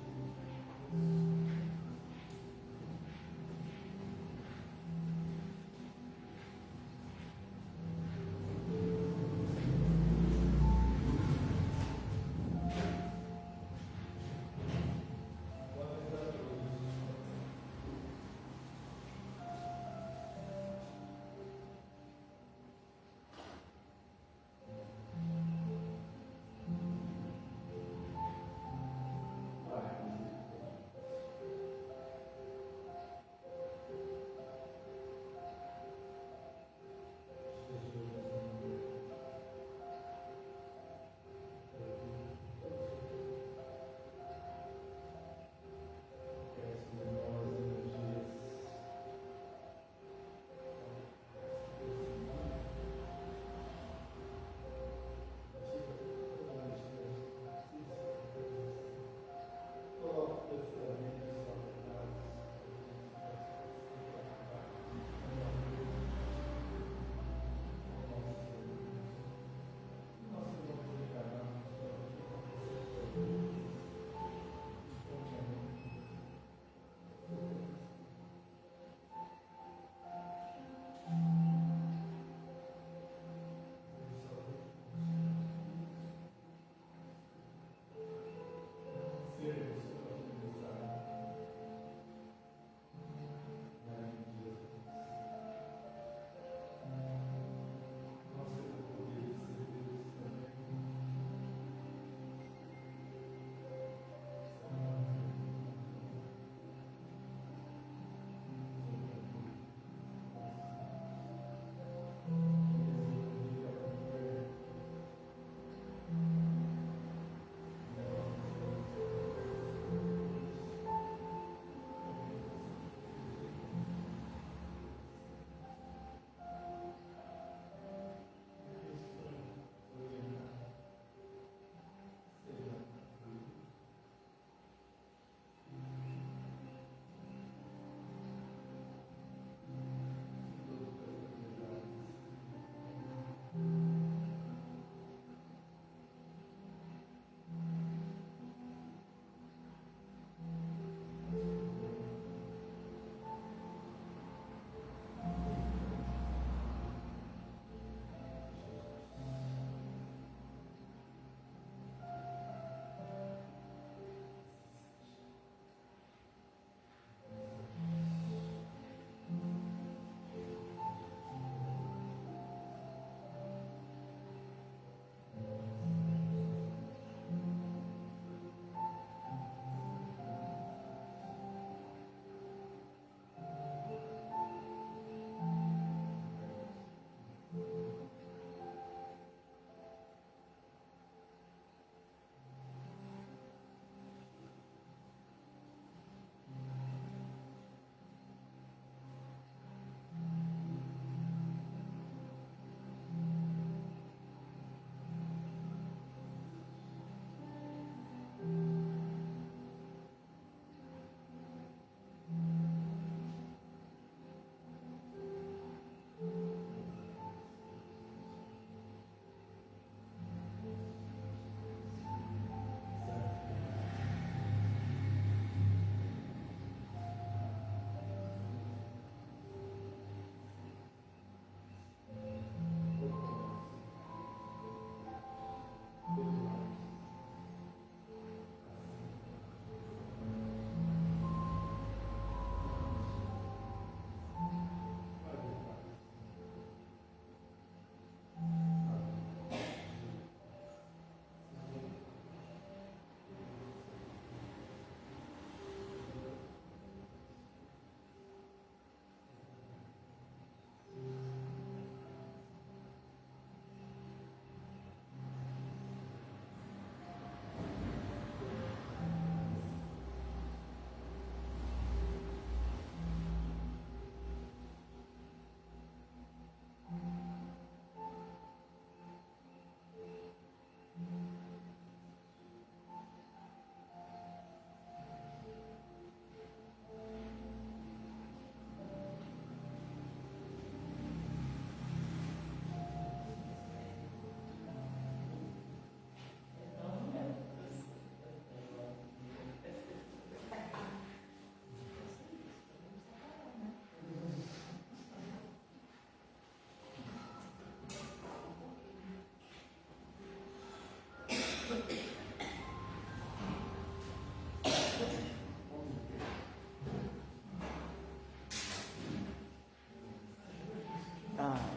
[SPEAKER 3] mais.